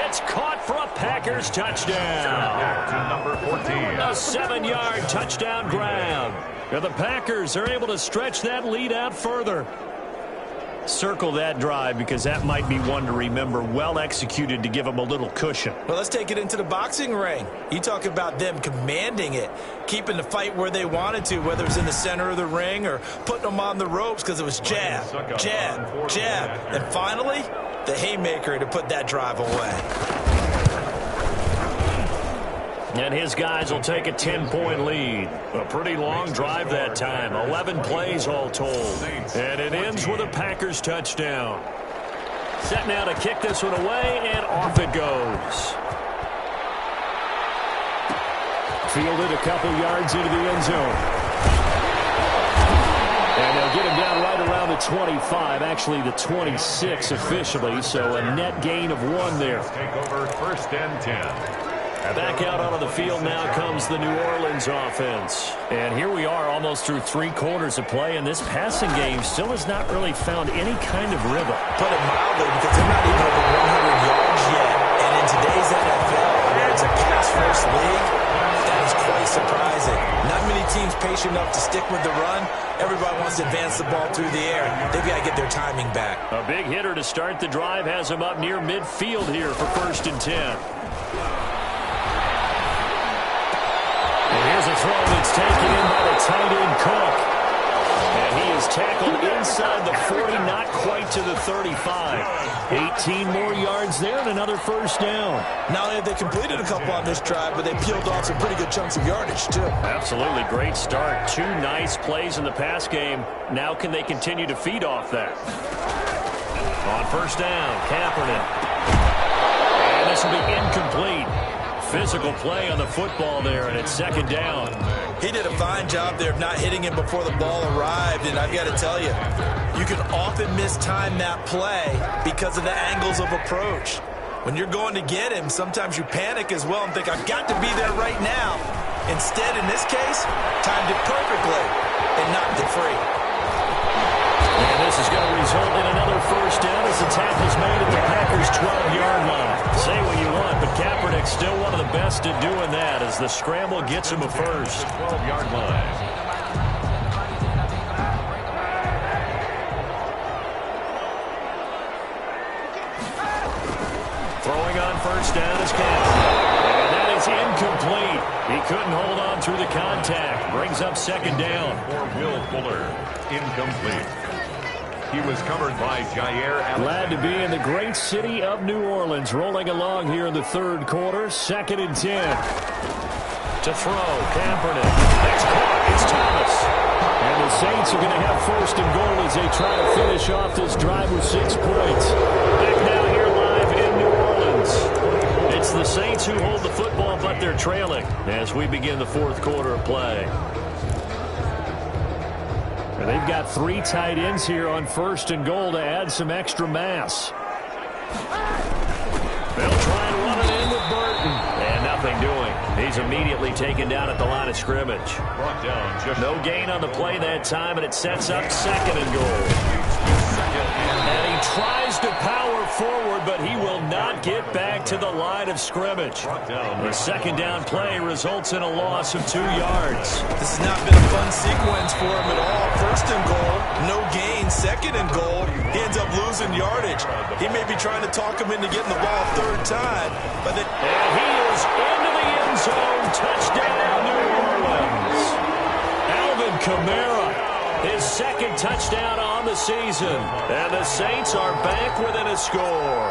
Speaker 2: It's caught for a Packers touchdown.
Speaker 1: To number 14.
Speaker 2: A 7-yard touchdown grab. And the Packers are able to stretch that lead out further. Circle that drive because that might be one to remember. Well executed to give them a little cushion.
Speaker 3: Well, let's take it into the boxing ring. You talk about them commanding it, keeping the fight where they wanted to, whether it was in the center of the ring or putting them on the ropes because it was jab, jab, jab. And finally, the haymaker to put that drive away.
Speaker 2: And his guys will take a 10-point lead. A pretty long drive that time. 11 plays all told. And it ends with a Packers touchdown. Set now to kick this one away, and off it goes.
Speaker 4: Fielded a couple yards into the end zone. And they'll get him down right around the 25, actually the 26 officially, so a net gain of 1 there.
Speaker 1: Take over 1st and 10.
Speaker 2: Back out onto the field now comes the New Orleans offense. And here we are almost through 3 quarters of play, and this passing game still has not really found any kind of rhythm.
Speaker 3: Put it mildly, because they're not even over 100 yards yet. And in today's NFL, where it's a pass-first league, that is quite surprising. Not many teams patient enough to stick with the run. Everybody wants to advance the ball through the air. They've got to get their timing back.
Speaker 2: A big hitter to start the drive has him up near midfield here for 1st and 10. Here's a throw that's taken in by the tight end Cook. And he is tackled inside the 40, not quite to the 35. 18 more yards there and another 1st down.
Speaker 3: Not only have they completed a couple on this drive, but they peeled off some pretty good chunks of yardage, too.
Speaker 2: Absolutely great start. 2 nice plays in the pass game. Now can they continue to feed off that? On 1st down, Kaepernick. And this will be incomplete. Physical play on the football there, and it's 2nd down.
Speaker 3: He did a fine job there of not hitting him before the ball arrived, and I've got to tell you, you can often mistime that play because of the angles of approach. When you're going to get him, sometimes you panic as well and think, I've got to be there right now. Instead, in this case, timed it perfectly and knocked it free.
Speaker 2: And this is going to result in another 1st down as the tackle's made at the Packers' 12-yard line. Say what you want, but Kaepernick's still one of the best at doing that as the scramble gets him a 1st.
Speaker 1: 12-yard line.
Speaker 2: Throwing on 1st down is Kaepernick. And that is incomplete. He couldn't hold on through the contact. Brings up 2nd down.
Speaker 1: For Will Fuller, incomplete. He was covered by Jair Alexander.
Speaker 4: Glad to be in the great city of New Orleans, rolling along here in the 3rd quarter. 2nd and 10.
Speaker 2: To throw, Kaepernick. That's caught. It's Thomas.
Speaker 4: And the Saints are going to have 1st and goal as they try to finish off this drive with 6 points.
Speaker 2: Back now here live in New Orleans. It's the Saints who hold the football, but they're trailing as we begin the 4th quarter of play.
Speaker 4: And they've got 3 tight ends here on 1st and goal to add some extra mass.
Speaker 2: They'll try and run it in with Burton. And nothing doing. He's immediately taken down at the line of scrimmage.
Speaker 1: Brought down just
Speaker 2: no gain on the play that time, and it sets up 2nd and goal. And he tries to power forward, but he will not get back to the line of scrimmage. The 2nd down play results in a loss of 2 yards.
Speaker 3: This has not been a fun sequence for him at all. 1st and goal, no gain. 2nd and goal, he ends up losing yardage. He may be trying to talk him into getting the ball 3rd time, but then
Speaker 2: and he is into the end zone. Touchdown, New Orleans. Alvin Kamara, his 2nd touchdown on the season. And the Saints are back within a score.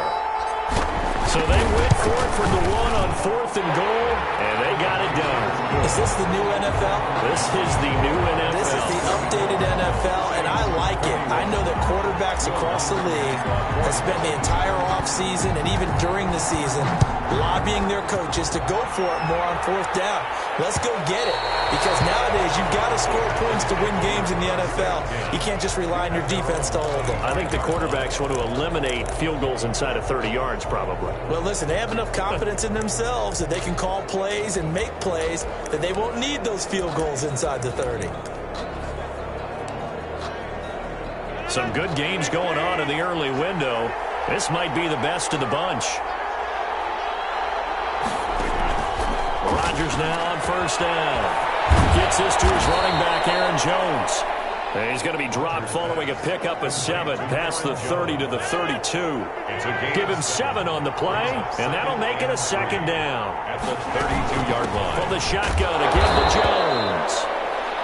Speaker 2: So they went for it from the 1 on 4th and goal, and they got it done.
Speaker 3: Is this the new NFL?
Speaker 2: This is the new NFL.
Speaker 3: This is the updated NFL, and I like it. I know that quarterbacks quarterbacks across the league have spent the entire offseason and even during the season lobbying their coaches to go for it more on fourth down. Let's go get it. Because nowadays, you've got to score points to win games in the NFL. You can't just rely on your defense to hold them.
Speaker 4: I think the quarterbacks want to eliminate field goals inside of 30 yards, probably.
Speaker 3: Well, listen, they have enough confidence in themselves that they can call plays and make plays that they won't need those field goals inside the 30.
Speaker 2: Some good games going on in the early window. This might be the best of the bunch. Rodgers now on first down. Gets this to his running back, Aaron Jones. And he's going to be dropped following a pickup of 7 past the 30 to the 32. Give him 7 on the play, and that'll make it a second down.
Speaker 1: At the 32-yard line.
Speaker 2: From the shotgun to give to Jones.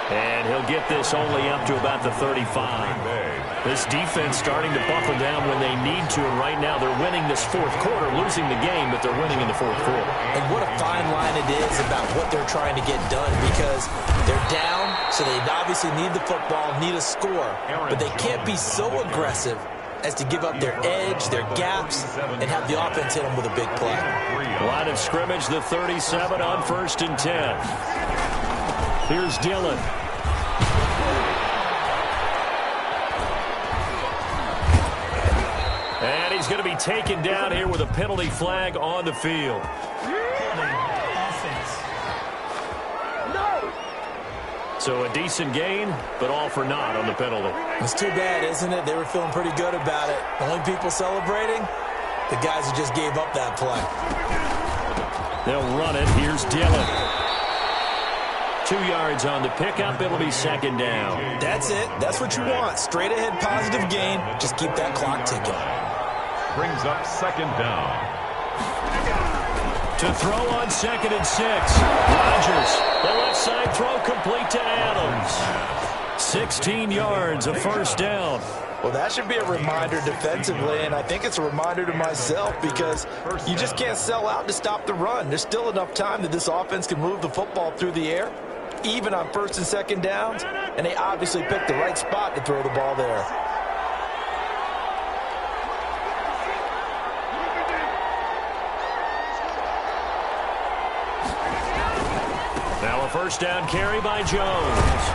Speaker 2: And he'll get this only up to about the 35. This defense starting to buckle down when they need to, and right now they're winning this fourth quarter, losing the game, but they're winning in the fourth quarter.
Speaker 3: And what a fine line it is about what they're trying to get done, because they're down, so they obviously need the football, need a score, but they can't be so aggressive as to give up their edge, their gaps, and have the offense hit them with a big play.
Speaker 2: Line of scrimmage, the 37 on 1st and 10. Here's Dillon. And he's going to be taken down here with a penalty flag on the field. So a decent gain, but all for naught on the penalty.
Speaker 3: It's too bad, isn't it? They were feeling pretty good about it. The only people celebrating, the guys who just gave up that play.
Speaker 2: They'll run it. Here's Dillon. 2 yards on the pickup. It'll be second down.
Speaker 3: That's it. That's what you want. Straight ahead positive gain. Just keep that clock ticking.
Speaker 1: Brings up second down.
Speaker 2: To throw on 2nd and 6. Rodgers. The left side throw complete to Adams. 16 yards, a first down.
Speaker 3: Well, that should be a reminder defensively, and I think it's a reminder to myself, because you just can't sell out to stop the run. There's still enough time that this offense can move the football through the air, even on 1st and 2nd downs, and they obviously picked the right spot to throw the ball there.
Speaker 2: Now a first down carry by Jones.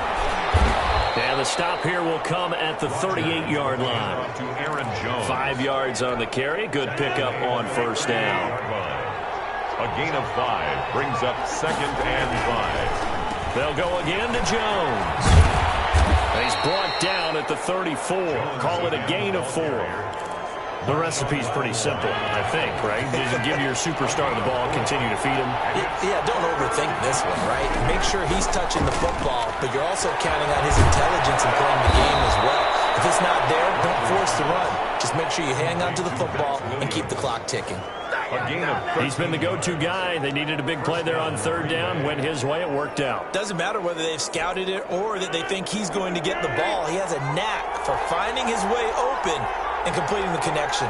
Speaker 2: And the stop here will come at the 38-yard line.
Speaker 1: To Aaron Jones.
Speaker 2: 5 yards on the carry. Good pickup on first down.
Speaker 1: A gain of 5 brings up 2nd and 5.
Speaker 2: They'll go again to Jones. He's brought down at the 34. Call it a gain of 4. The recipe's pretty simple, I think, right? Just give your superstar the ball, continue to feed him.
Speaker 3: Yeah, don't overthink this one, right? Make sure he's touching the football, but you're also counting on his intelligence in playing the game as well. If it's not there, don't force the run. Just make sure you hang on to the football and keep the clock ticking.
Speaker 2: He's been the go-to guy. They needed a big play there on 3rd down. Went his way. It worked out.
Speaker 3: Doesn't matter whether they've scouted it or that they think he's going to get the ball. He has a knack for finding his way open and completing the connection.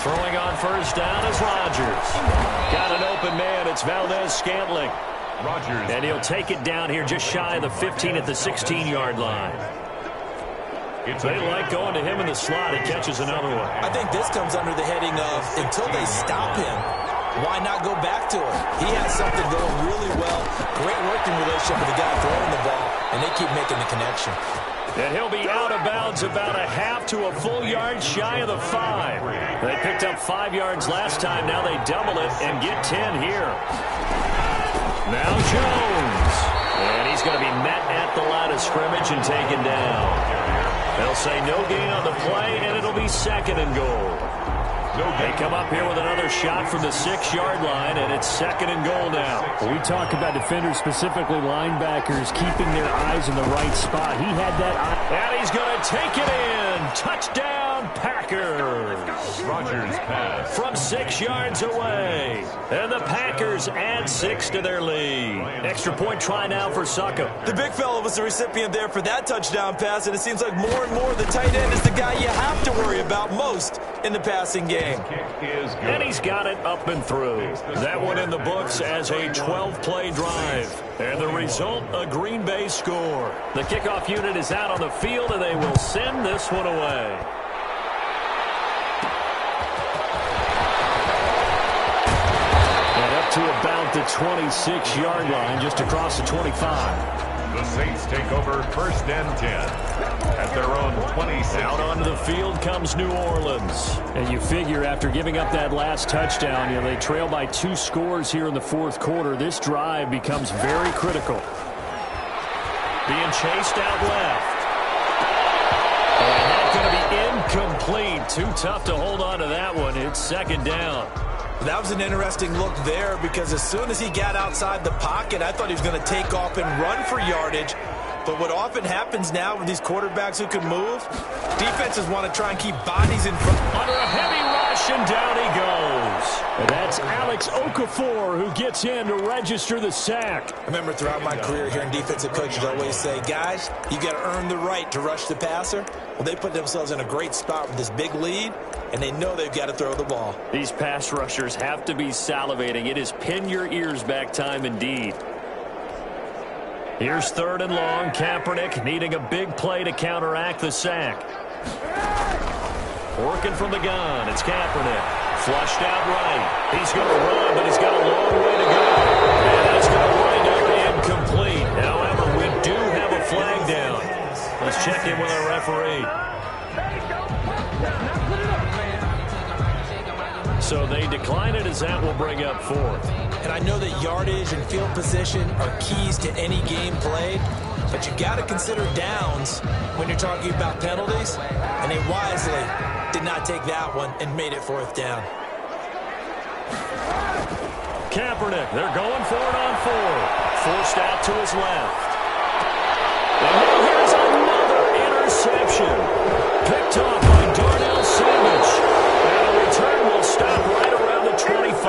Speaker 2: Throwing on first down is Rodgers. Got an open man. It's Valdez-Scantling.
Speaker 1: Rodgers.
Speaker 2: And he'll take it down here just shy of the 15 at the 16-yard line. They like going to him in the slot. He catches another one.
Speaker 3: I think this comes under the heading of, until they stop him, why not go back to him? He has something going really well. Great working relationship with the guy throwing the ball, and they keep making the connection.
Speaker 2: And he'll be out of bounds about a half to a full yard shy of the 5. They picked up 5 yards last time. Now they double it and get 10 here. Now Jones. And he's going to be met at the line of scrimmage and taken down. They'll say no gain on the play, and it'll be 2nd and goal. They come up here with another shot from the 6-yard line, and it's 2nd and goal now.
Speaker 4: We talk about defenders, specifically linebackers, keeping their eyes in the right spot. He had that eye.
Speaker 2: And he's going to take it in. Touchdown, Packers.
Speaker 1: Rodgers pass.
Speaker 2: From 6 yards away. And the Packers add 6 to their lead. Extra point try now for Succop.
Speaker 3: The big fella was the recipient there for that touchdown pass, and it seems like more and more the tight end is the guy you have to worry about most in the passing game.
Speaker 1: Kick is good.
Speaker 2: And he's got it up and through. That one in the books as a 12-play drive. And the result, a Green Bay score. The kickoff unit is out on the field, and they will send this one away. And up to about the 26-yard line, just across the 25.
Speaker 1: The Saints take over first and 10 at their own 26.
Speaker 2: Out onto the field comes New Orleans. And you figure after giving up that last touchdown, they trail by 2 scores here in the fourth quarter. This drive becomes very critical. Being chased out left. And that's going to be incomplete. Too tough to hold on to that one. It's second down.
Speaker 3: That was an interesting look there because as soon as he got outside the pocket, I thought he was going to take off and run for yardage. But what often happens now with these quarterbacks who can move, defenses want to try and keep bodies in front.
Speaker 2: Under a heavy rush, and down he goes. And that's Alex Okafor who gets in to register the sack.
Speaker 3: I remember throughout my career hearing defensive coaches always say, guys, you got to earn the right to rush the passer. Well, they put themselves in a great spot with this big lead, and they know they've got to throw the ball.
Speaker 2: These pass rushers have to be salivating. It is pin your ears back time indeed. Here's third and long. Kaepernick needing a big play to counteract the sack. Working from the gun. It's Kaepernick. Flushed out right. He's going to run, but he's got a long way to go. And that's going to wind up incomplete. However, we do have a flag down. Let's check in with our referee. So they decline it as that will bring up fourth.
Speaker 3: And I know that yardage and field position are keys to any game played, but you got to consider downs when you're talking about penalties, and they wisely did not take that one and made it fourth down.
Speaker 2: Kaepernick, they're going for it on fourth. Forced out to his left. And now here's another interception. Picked off by Darnell Savage. And the return will stop right around the 25.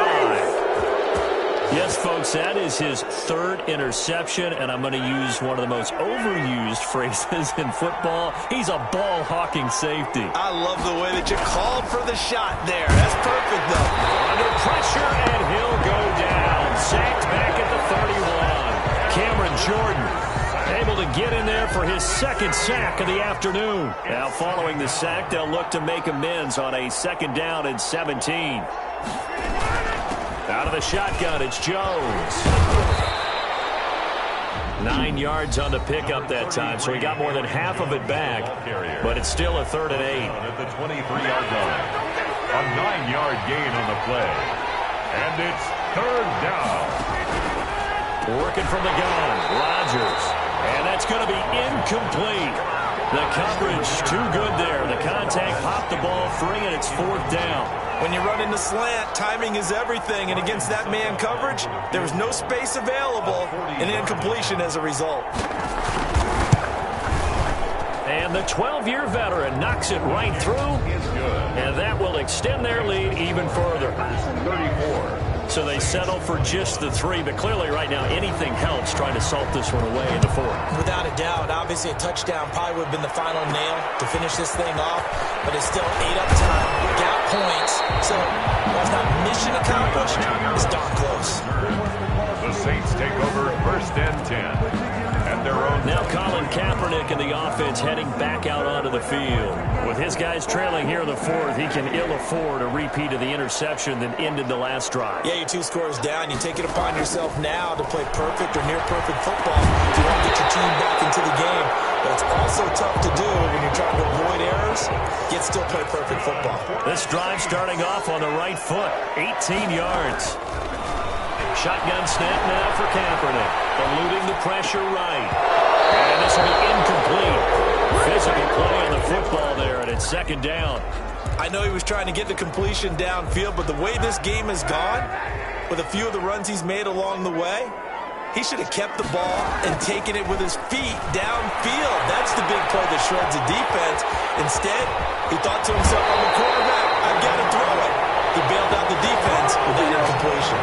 Speaker 2: Yes, folks, that is his third interception, and I'm going to use one of the most overused phrases in football. He's a ball-hawking safety.
Speaker 3: I love the way that you called for the shot there. That's perfect, though.
Speaker 2: Under pressure, and he'll go down. Sacked back at the 31. Cameron Jordan able to get in there for his second sack of the afternoon. Now, following the sack, they'll look to make amends on a second down and 17. Out of the shotgun, it's Jones. 9 yards on the pickup that time, so he got more than half of it back, but it's still a 3rd and 8.
Speaker 1: At the 23-yard line. A 9-yard gain on the play. And it's 3rd down.
Speaker 2: Working from the gun, Rodgers. And that's going to be incomplete. The coverage too good there. The contact popped the ball free, and it's 4th down.
Speaker 3: When you run in the slant, timing is everything, and against that man coverage, there was no space available, and incompletion as a result.
Speaker 2: And the 12-year veteran knocks it right through, and that will extend their lead even further.
Speaker 1: 34.
Speaker 2: So they settle for just the 3, but clearly right now anything helps trying to salt this one away in the 4th.
Speaker 3: Without a doubt, obviously a touchdown probably would have been the final nail to finish this thing off, but it's still 8 up time, got points, so while it's not mission accomplished, it's darn close.
Speaker 1: The Saints take over first and 10. At their own.
Speaker 2: Now Colin Kaepernick and the offense heading back out onto the field. With his guys trailing here in the 4th, he can ill afford a repeat of the interception that ended the last drive.
Speaker 3: Yeah, you're 2 scores down. You take it upon yourself now to play perfect or near perfect football if you want to get your team back into the game. But it's also tough to do when you're trying to avoid errors, yet still play perfect football.
Speaker 2: This drive starting off on the right foot, 18 yards. Shotgun snap now for Kaepernick. Eluding the pressure right. And this will be incomplete. Physical play on the football there, and it's 2nd down.
Speaker 3: I know he was trying to get the completion downfield, but the way this game has gone, with a few of the runs he's made along the way, he should have kept the ball and taken it with his feet downfield. That's the big play that shreds the defense. Instead, he thought to himself, I'm a quarterback, I've got to throw it. He bailed out the defense with that incompletion.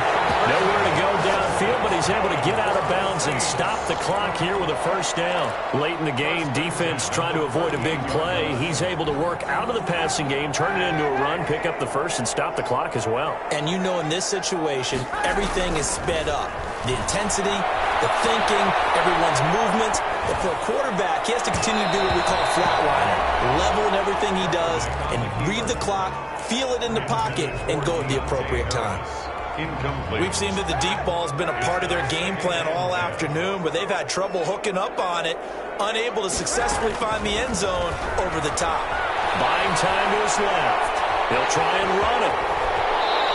Speaker 2: Nowhere to go downfield, but he he's able to get out of bounds and stop the clock here with a first down. Late in the game, defense trying to avoid a big play. He's able to work out of the passing game, turn it into a run, pick up the first, and stop the clock as well.
Speaker 3: And you know in this situation, everything is sped up. The intensity, the thinking, everyone's movement. But for a quarterback, he has to continue to do what we call flatliner. Level in everything he does and read the clock, feel it in the pocket, and go at the appropriate time.
Speaker 1: Incomplete.
Speaker 3: We've seen that the deep ball has been a part of their game plan all afternoon, but they've had trouble hooking up on it, unable to successfully find the end zone over the top.
Speaker 2: Buying time to his left. He'll try and run it.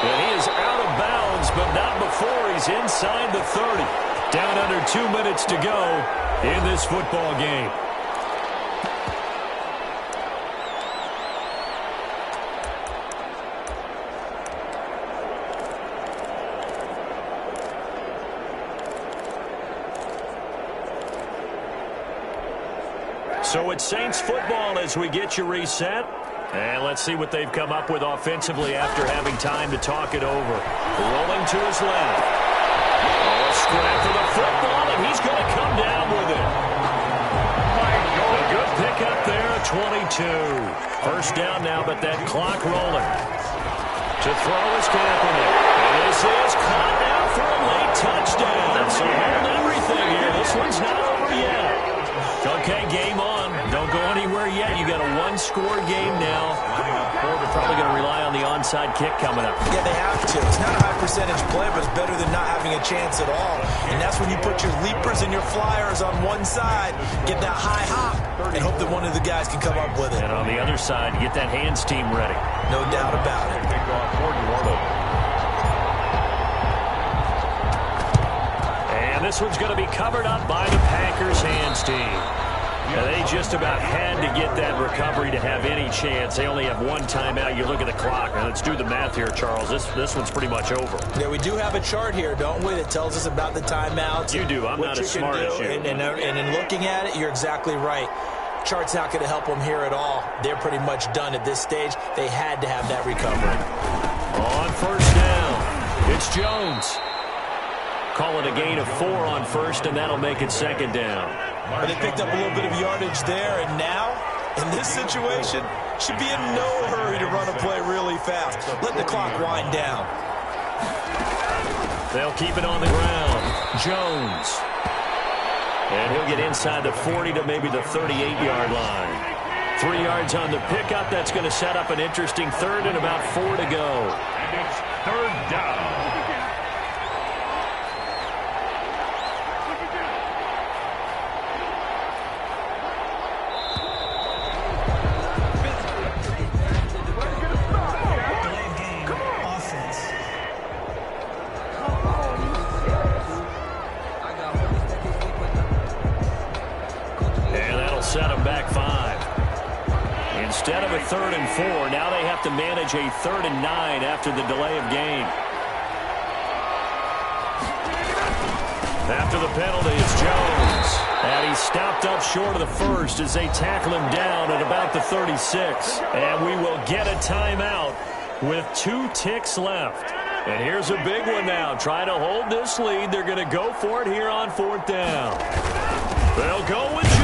Speaker 2: And he is out of bounds, but not before he's inside the 30. Down under 2 minutes to go in this football game. So it's Saints football as we get you reset. And let's see what they've come up with offensively after having time to talk it over. Rolling to his left. Oh, a scrap for the football, and he's going to come down with it. A good pickup there at 22. First down now, but that clock rolling. To throw is Kaepernick. And this is caught now for a late touchdown. So hold everything here. This one's not over yet. Okay, game on. Don't go anywhere yet. You got a one-score game now. They're probably going to rely on the onside kick coming up.
Speaker 3: Yeah, they have to. It's not a high-percentage play, but it's better than not having a chance at all. And that's when you put your leapers and your flyers on one side, get that high hop, and hope that one of the guys can come up with it.
Speaker 2: And on the other side, get that hands team ready.
Speaker 3: No doubt about it.
Speaker 2: And this one's going to be covered up by the Packers hands team. And they just about had to get that recovery to have any chance. They only have one timeout. You look at the clock. Now let's do the math here, Charles. This one's pretty much over.
Speaker 3: Yeah, we do have a chart here, don't we, that tells us about the timeouts.
Speaker 2: You do. I'm not as smart as you.
Speaker 3: And in looking at it, you're exactly right. Chart's not going to help them here at all. They're pretty much done at this stage. They had to have that recovery.
Speaker 2: On first down, it's Jones. Call it a gain of 4 on first, and that'll make it second down.
Speaker 3: But they picked up a little bit of yardage there, and now, in this situation, should be in no hurry to run a play really fast. Let the clock wind down.
Speaker 2: They'll keep it on the ground. Jones. And he'll get inside the 40 to maybe the 38-yard line. 3 yards on the pickup. That's going to set up an interesting third and about 4 to go.
Speaker 1: And it's third down.
Speaker 2: Set them back 5. Instead of a 3rd and 4, now they have to manage a 3rd and 9 after the delay of game. After the penalty, it's Jones. And he's stopped up short of the first as they tackle him down at about the 36. And we will get a timeout with 2 ticks left. And here's a big one now. Trying to hold this lead. They're going to go for it here on 4th down. They'll go with Jones.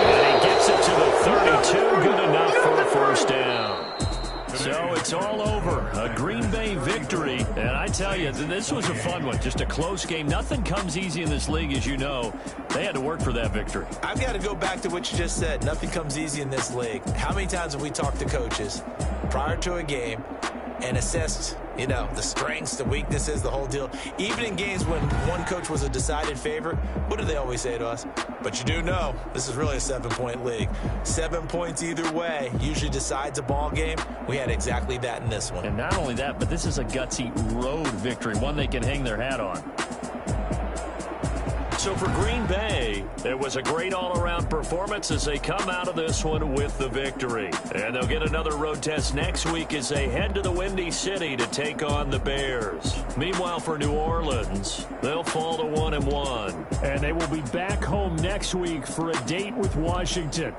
Speaker 2: And he gets it to the 32. Good enough for a first down. So it's all over. A Green Bay victory. And I tell you, this was a fun one. Just a close game. Nothing comes easy in this league, as you know. They had to work for that victory.
Speaker 3: I've got to go back to what you just said. Nothing comes easy in this league. How many times have we talked to coaches prior to a game and assessed, the strengths, the weaknesses, the whole deal? Even in games when one coach was a decided favorite, what do they always say to us? But you do know, this is really a 7-point league. 7 points either way usually decides a ball game. We had exactly that in this one.
Speaker 2: And not only that, but this is a gutsy road victory, one they can hang their hat on. So for Green Bay, it was a great all-around performance as they come out of this one with the victory. And they'll get another road test next week as they head to the Windy City to take on the Bears. Meanwhile, for New Orleans, they'll fall to 1-1.
Speaker 4: And they will be back home next week for a date with Washington.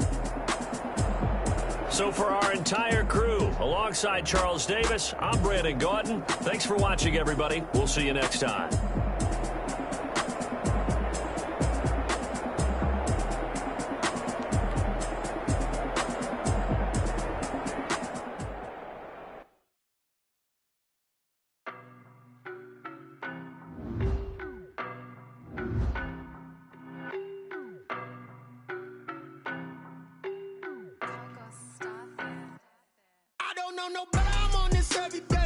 Speaker 2: So for our entire crew, alongside Charles Davis, I'm Brandon Gaudin. Thanks for watching, everybody. We'll see you next time.
Speaker 5: I don't know nobody, I'm on this every day.